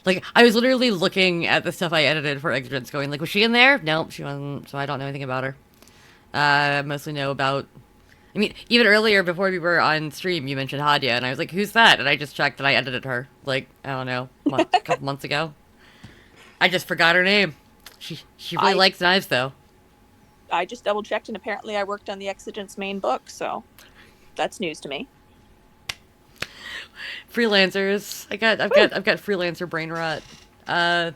Like, I was literally looking at the stuff I edited for Exigence, going like, was she in there? Nope, she wasn't. So I don't know anything about her. I mostly know about. I mean, even earlier before we were on stream, you mentioned Hadia, and I was like, "Who's that?" And I just checked, and I edited her. Like, I don't know, a couple months ago. I just forgot her name. She really I likes knives, though. I just double checked, and apparently I worked on the Exigent's main book, so that's news to me. Freelancers. I've got freelancer brain rot. Uh,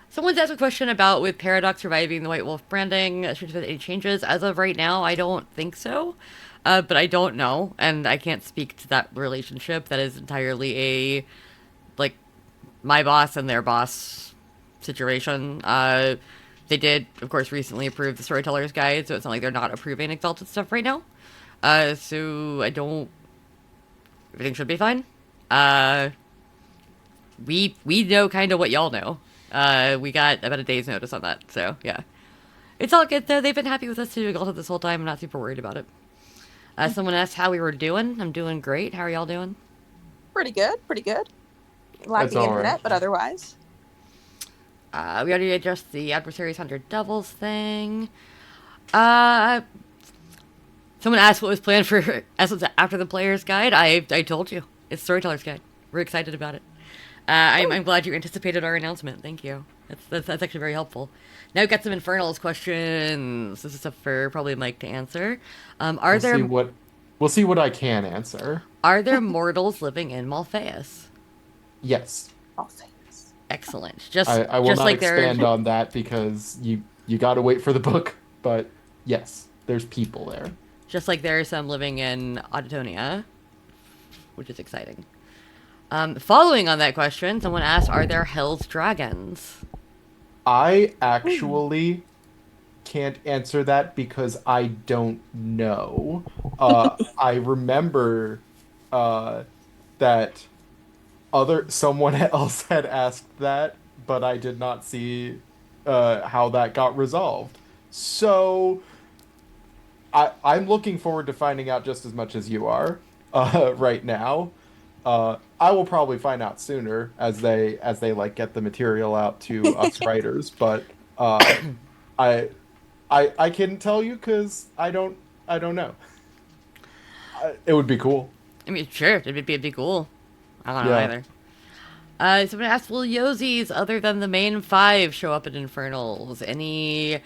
Someone's asked a question about with Paradox surviving the White Wolf branding. Should there be any changes? As of right now, I don't think so. But I don't know, and I can't speak to that relationship. That is entirely a like my boss and their boss situation. They did, of course, recently approve the Storytellers guide, so it's not like they're not approving Exalted stuff right now. So I don't. Everything should be fine. Uh, we know kind of what y'all know. We got about a day's notice on that, so yeah, it's all good though. They've been happy with us to Exalted this whole time. I'm not super worried about it. Someone asked how we were doing. I'm doing great. How are y'all doing? Pretty good, pretty good. That's Lacking all internet, right. but otherwise. We already addressed the adversaries 100 doubles thing. Uh, Someone asked what was planned for Essence after the player's guide. I told you. It's Storyteller's guide. We're excited about it. I'm glad you anticipated our announcement. Thank you. That's actually very helpful. Now we've got some Infernals questions. This is stuff for probably Mike to answer. We'll see what I can answer. Are there mortals living in Malphaeus? Yes. All things. Excellent. I will Just not like expand on that because you got to wait for the book, but yes, there's people there. just like there are some living in Auditonia, which is exciting. Following on that question, someone asked, "Are there Hell's Dragons?" I actually can't answer that because I don't know. I remember that someone else had asked that, but I did not see how that got resolved. So I'm looking forward to finding out just as much as you are right now. I will probably find out sooner as they like get the material out to us writers, but I I couldn't tell you because I don't know. It would be cool. I mean, sure, it'd be cool. I don't know Yeah. either. Someone asked, "Will Yozies, other than the main five, show up in Infernals? Any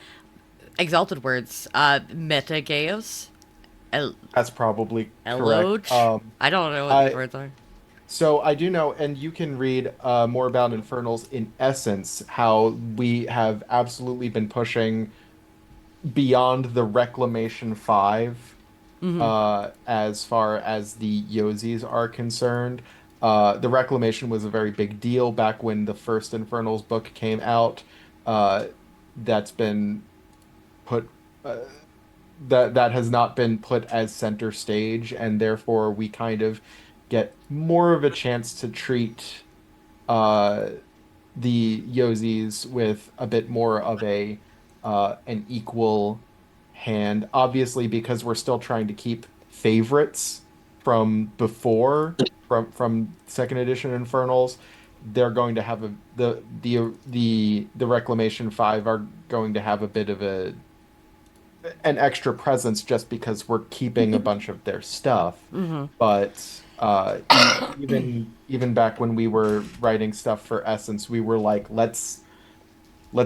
Exalted Words? Meta Chaos? That's probably Eloge? correct. I don't know what I the words are. So I do know, and you can read more about Infernals in Essence, how we have absolutely been pushing beyond the Reclamation 5 as far as the Yozies are concerned. The Reclamation was a very big deal back when the first Infernals book came out. Uh, that's been put uh, that has not been put as center stage, and therefore we kind of get more of a chance to treat uh, the Yozies with a bit more of a an equal hand. Obviously, because we're still trying to keep favorites from before, from second edition Infernals. they're going to have the Reclamation 5 are going to have a bit of an extra presence just because we're keeping a bunch of their stuff. Mm-hmm. But even back when we were writing stuff for Essence, we were like, let's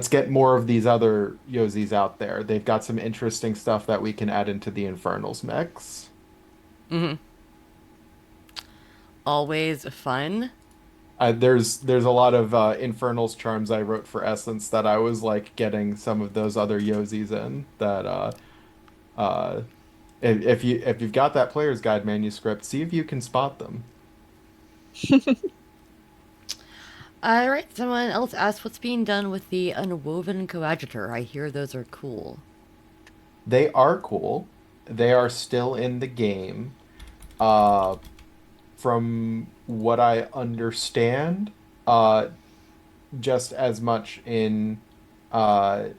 get more of these other Yozies out there. They've got some interesting stuff that we can add into the Infernals mix. Mm-hmm. Always fun. There's a lot of Infernals charms I wrote for Essence that I was like getting some of those other Yozies in that uh if you've got that player's guide manuscript, see if you can spot them. All right, someone else asked what's being done with the unwoven coadjutor. I hear those are cool. They are cool. They are still in the game. Uh, from what I understand, uh, just as much uh,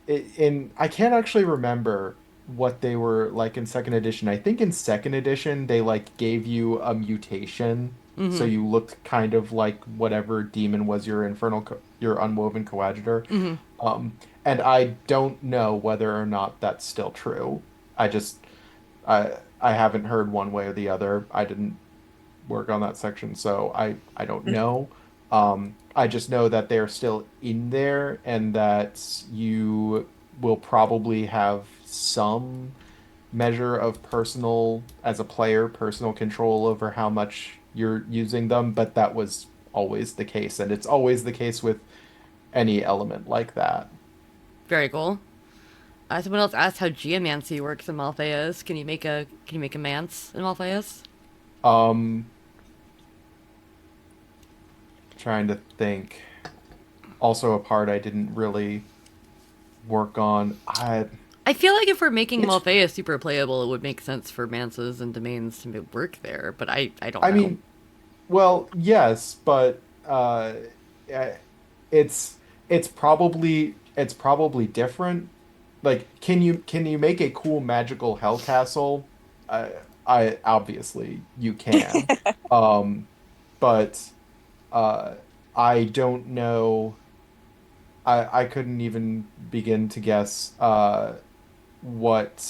in I can't actually remember what they were like in second edition. I think in second edition they like gave you a mutation, so Mm-hmm. you looked kind of like whatever demon was your your unwoven coadjutor. Mm-hmm. And I don't know whether or not that's still true. I just I haven't heard one way or the other. I didn't work on that section, so I don't know. I just know that they're still in there and that you will probably have some measure of personal, as a player, personal control over how much you're using them, but that was always the case, and it's always the case with any element like that. Very cool. Someone else asked how geomancy works in Malphaeus. Can you make a manse in Malphaeus? Um, Trying to think. Also, a part I didn't really work on. I feel like if we're making It's, Malphaeus super playable, it would make sense for manses and domains to work there. But I don't I know. mean, well, yes, but eh, it's it's probably different. Like, can you make a cool magical hell castle? I obviously you can. Um, but uh, I don't know. I couldn't even begin to guess what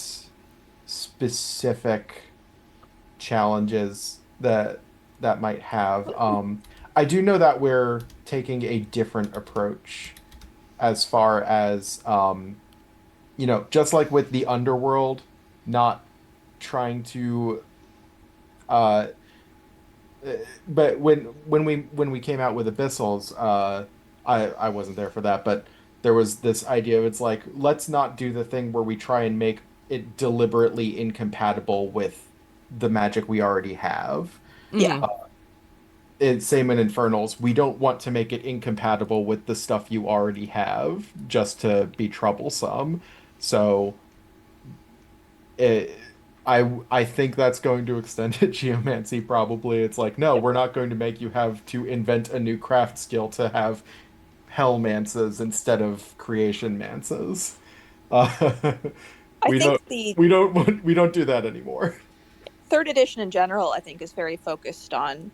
specific challenges that might have. I do know that we're taking a different approach as far as just like with the Underworld, not trying to uh but when we came out with Abyssals, I wasn't there for that, but there was this idea of it's like let's not do the thing where we try and make it deliberately incompatible with the magic we already have. Yeah. Mm-hmm. Same in Infernals, we don't want to make it incompatible with the stuff you already have just to be troublesome. So it, I think that's going to extend to geomancy probably. It's like, no, we're not going to make you have to invent a new craft skill to have hell mances instead of creation mances. Uh, I we think don't the we don't do that anymore. third edition in general, I think, is very focused on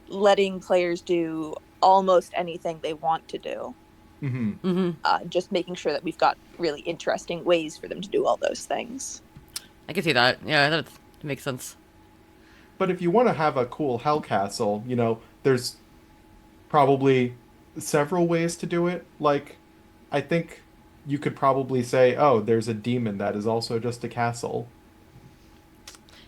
letting players do almost anything they want to do. Hmm. Mm-hmm. Just making sure that we've got really interesting ways for them to do all those things. I can see that. Yeah, that makes sense. But if you want to have a cool hell castle, there's probably several ways to do it. Like, I think you could probably say, oh, there's a demon that is also just a castle.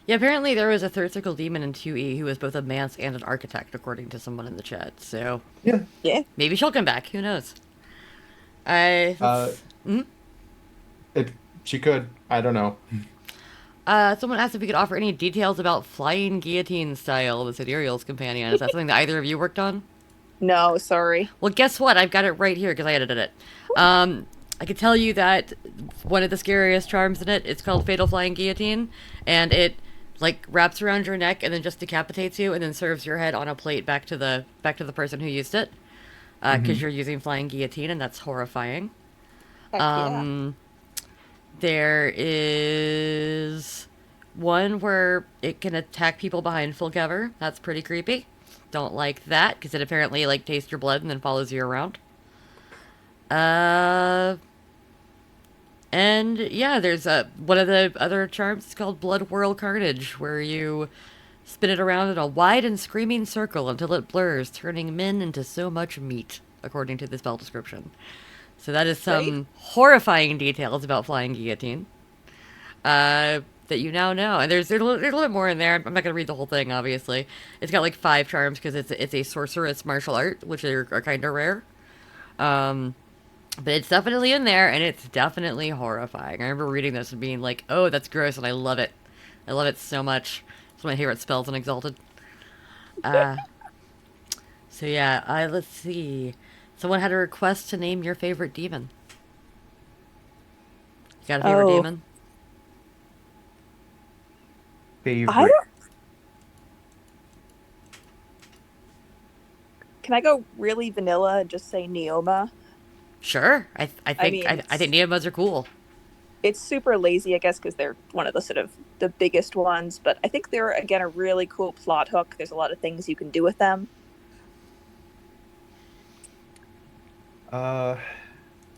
Yeah, apparently there was a third circle demon in 2E who was both a manse and an architect, according to someone in the chat. So Yeah. Yeah. maybe she'll come back. Who knows? I Uh, let's. Mhm. it she could. I don't know. Someone asked if we could offer any details about flying guillotine style, the Sidereal's companion. Is that something that either of you worked on? No, sorry. Well, guess what? I've got it right here because I edited it. I could tell you that one of the scariest charms in it, it's called Fatal Flying Guillotine, and it like wraps around your neck and then just decapitates you and then serves your head on a plate back to the person who used it. Because Hmm. you're using flying guillotine and that's horrifying. Heck yeah. Um, there is one where it can attack people behind full cover. That's pretty creepy. Don't like that, because it apparently, like, tastes your blood and then follows you around. And, yeah, there's one of the other charms is called Blood Whirl Carnage, where you spin it around in a wide and screaming circle until it blurs, turning men into so much meat, according to the spell description. So that is some horrifying details about Flying Guillotine. That you now know. And there's a little bit more in there. I'm not going to read the whole thing, obviously. It's got like 5 charms because it's a sorceress martial art, which are kind of rare. But it's definitely in there, and it's definitely horrifying. I remember reading this and being like, oh, that's gross, and I love it. I love it so much. It's one of my favorite spells in Exalted. So yeah, let's see. Someone had a request to name your favorite demon. You got a favorite demon? Favorite. Can I go really vanilla and just say Neoma? Sure. I think Neomas are cool. It's super lazy, I guess, because they're one of the sort of the biggest ones. But I think they're, again, a really cool plot hook. There's a lot of things you can do with them.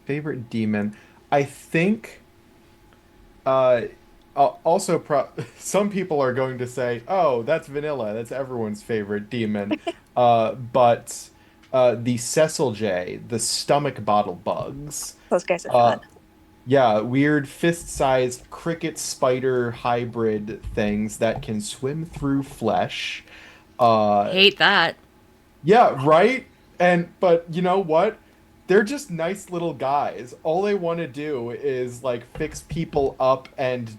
Favorite demon. I think. Some people are going to say, "Oh, that's vanilla. That's everyone's favorite demon." But the Cecil J, the stomach bottle bugs. Those guys are fun. Yeah, weird fist-sized cricket spider hybrid things that can swim through flesh. Hate that. Yeah, right? But you know what? They're just nice little guys. All they want to do is like fix people up and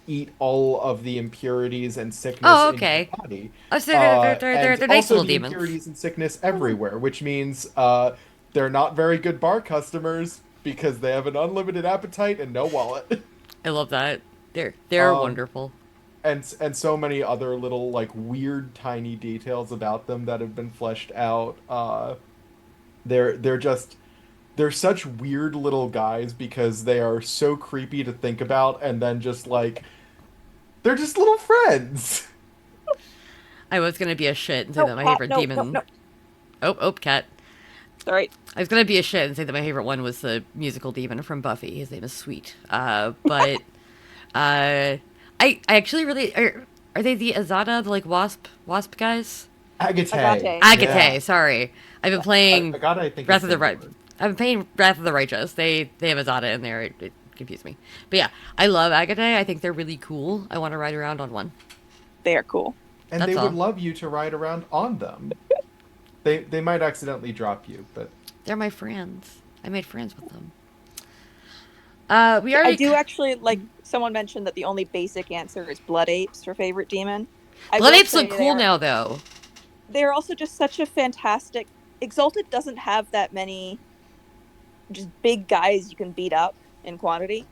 eat all of the impurities and sickness in your body. Oh, so they're nice little demons. Impurities and sickness everywhere, which means they're not very good bar customers because they have an unlimited appetite and no wallet. I love that. They're wonderful. And so many other little like weird tiny details about them that have been fleshed out. They're such weird little guys because they are so creepy to think about, and then just like they're just little friends. I was gonna be a shit and say that my favorite demon. No. Oh, cat. Sorry. I was gonna be a shit and say that my favorite one was the musical demon from Buffy. His name is Sweet. But I actually really are they the Azada, the like wasp guys? Agate. Yeah. Sorry. I've been playing Agate, I think Wrath of the Righteous. They have Azada in there. It confused me. But yeah, I love Agate. I think they're really cool. I want to ride around on one. They are cool. And they would love you to ride around on them. They might accidentally drop you, but they're my friends. I made friends with them. I do actually like. Someone mentioned that the only basic answer is Blood Apes for favorite demon. Blood Apes look cool now, though. They're also just such a fantastic. Exalted doesn't have that many just big guys you can beat up in quantity,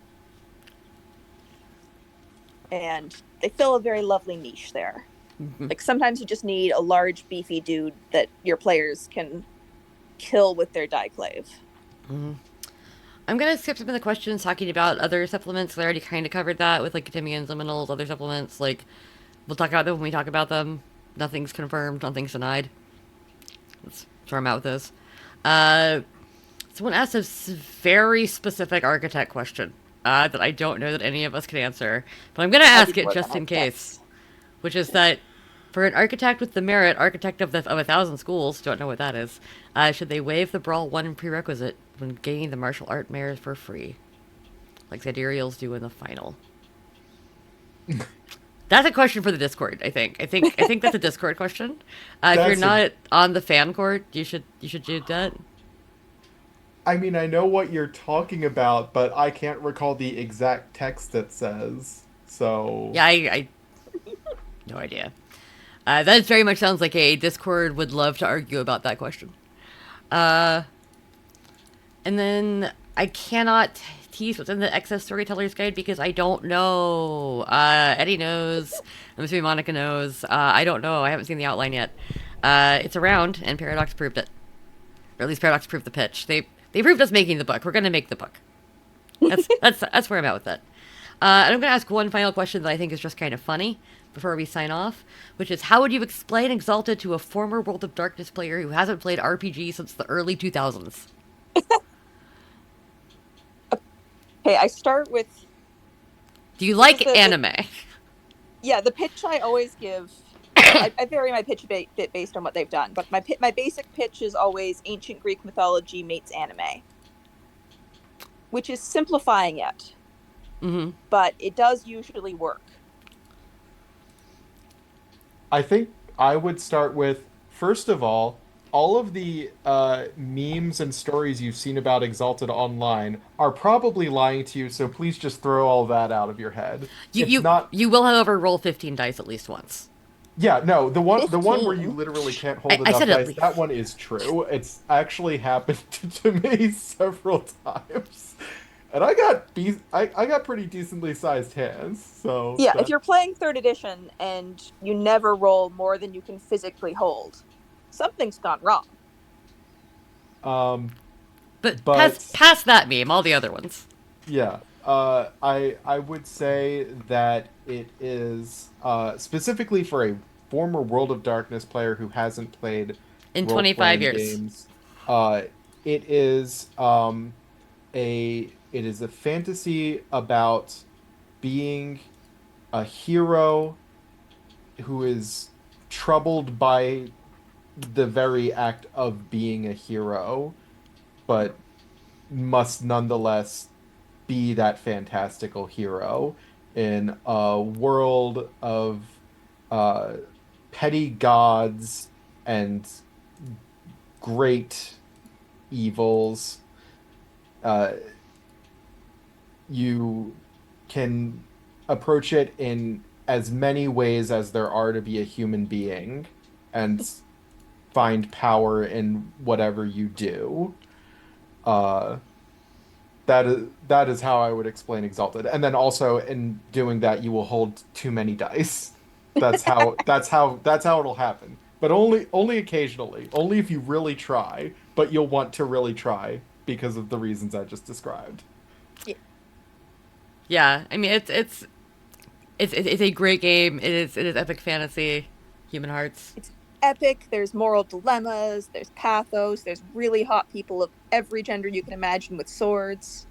and they fill a very lovely niche there. Mm-hmm. Like sometimes you just need a large beefy dude that your players can kill with their Dieclave. Mm-hmm. I'm going to skip some of the questions talking about other supplements. I already kind of covered that with like Catimians, Liminals, other supplements. Like, we'll talk about them when we talk about them. Nothing's confirmed, nothing's denied. That's where I'm at with this. Someone asked a very specific architect question that I don't know that any of us can answer. But I'm going to ask it just in case. Which is that for an architect with the merit, architect of 1,000 schools, don't know what that is, should they waive the Brawl 1 prerequisite when gaining the martial art merit for free? Like Sidereals do in the final. That's a question for the Discord, I think. I think that's a Discord question. If you're not on the fan court, you should do that. I mean, I know what you're talking about, but I can't recall the exact text it says. So yeah, I no idea. That very much sounds like a Discord would love to argue about that question. And then I cannot tease what's in the excess Storytellers guide because I don't know. Eddie knows. I'm assuming Monica knows. I don't know. I haven't seen the outline yet. It's around, and Paradox proved it. Or at least Paradox proved the pitch. They proved us making the book. We're going to make the book. That's where I'm at with that. And I'm going to ask one final question that I think is just kind of funny. before we sign off, which is how would you explain Exalted to a former World of Darkness player who hasn't played RPG since the early 2000s? Okay, I start with... Do you like anime? Yeah, the pitch I always give... Well, I vary my pitch a bit based on what they've done, but my basic pitch is always ancient Greek mythology meets anime, which is simplifying it, but it does usually work. I think I would start with, first of all of the memes and stories you've seen about Exalted online are probably lying to you, so please just throw all that out of your head. You will, however, roll 15 dice at least once. Yeah, no, the one where 15. you literally can't hold I enough said at dice, least. that one is true. It's actually happened to me several times. And I got pretty decently sized hands, so Yeah, if you're playing 3rd edition and you never roll more than you can physically hold, something's gone wrong. But But past that meme, all the other ones. yeah, I would say that it is specifically for a former World of Darkness player who hasn't played In role-playing 25 years. games. It is it is a fantasy about being a hero who is troubled by the very act of being a hero, but must nonetheless be that fantastical hero in a world of petty gods and great evils. You can approach it in as many ways as there are to be a human being and find power in whatever you do. That is how I would explain Exalted. And then also in doing that you will hold too many dice. That's how it'll happen. But only occasionally. Only if you really try, but you'll want to really try because of the reasons I just described. Yeah, I mean it's a great game. It is epic fantasy, human hearts. It's epic. There's moral dilemmas. There's pathos. There's really hot people of every gender you can imagine with swords.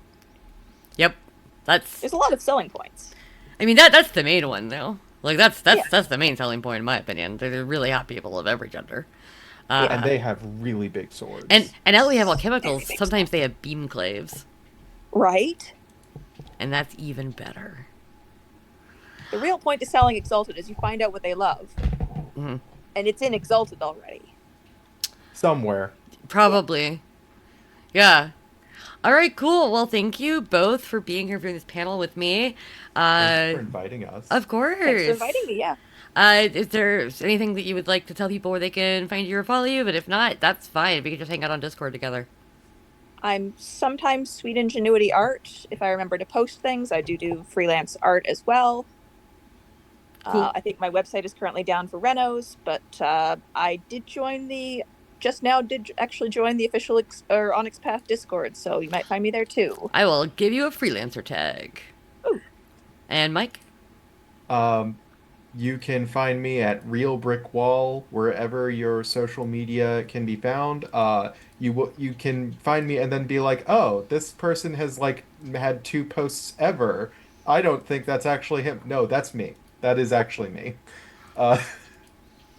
Yep, there's a lot of selling points. I mean that's the main one though. Like that's the main selling point in my opinion. They're really hot people of every gender. And they have really big swords. And now that we have alchemicals, sometimes they have beam claves. Right? And that's even better. The real point to selling Exalted is you find out what they love. Mm-hmm. And it's in Exalted already. Somewhere. Probably. Yeah. All right, cool. Well, thank you both for being here for this panel with me. Thanks for inviting us. Of course. Thanks for inviting me, yeah. Is there anything that you would like to tell people where they can find you or follow you? But if not, that's fine. We can just hang out on Discord together. I'm sometimes Sweet Ingenuity Art. If I remember to post things, I do freelance art as well. Cool. I think my website is currently down for renos, but I did join join the official Onyx Path Discord, so you might find me there too. I will give you a freelancer tag. Ooh. And Mike? You can find me at Real Brick Wall wherever your social media can be found. You can find me and then be like, oh, this person has had 2 posts ever. I don't think that's actually him. No, that's me. That is actually me.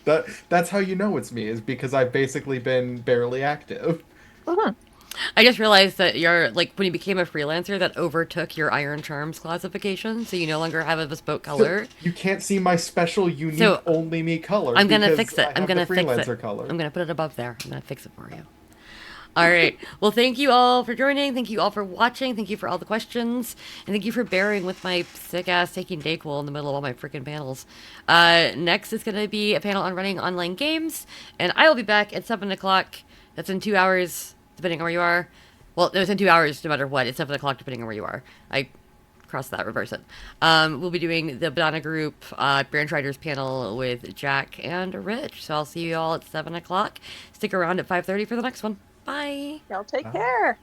That's how you know it's me, is because I've basically been barely active. Uh-huh. I just realized that when you became a freelancer, that overtook your Iron Charms classification, so you no longer have a bespoke color. So you can't see my special, unique, only me color. I'm gonna fix it. I'm gonna fix freelancer it. color. I'm gonna put it above there. I'm gonna fix it for you. All right. Well, thank you all for joining. Thank you all for watching. Thank you for all the questions. And thank you for bearing with my sick-ass taking Dayquil in the middle of all my freaking panels. Next is going to be a panel on running online games. And I will be back at 7 o'clock. That's in 2 hours, depending on where you are. Well, no, it's in 2 hours no matter what. It's 7 o'clock depending on where you are. I cross that, reverse it. We'll be doing the Banana Group Branch Riders panel with Jack and Rich. So I'll see you all at 7 o'clock. Stick around at 5:30 for the next one. Bye. Y'all take care.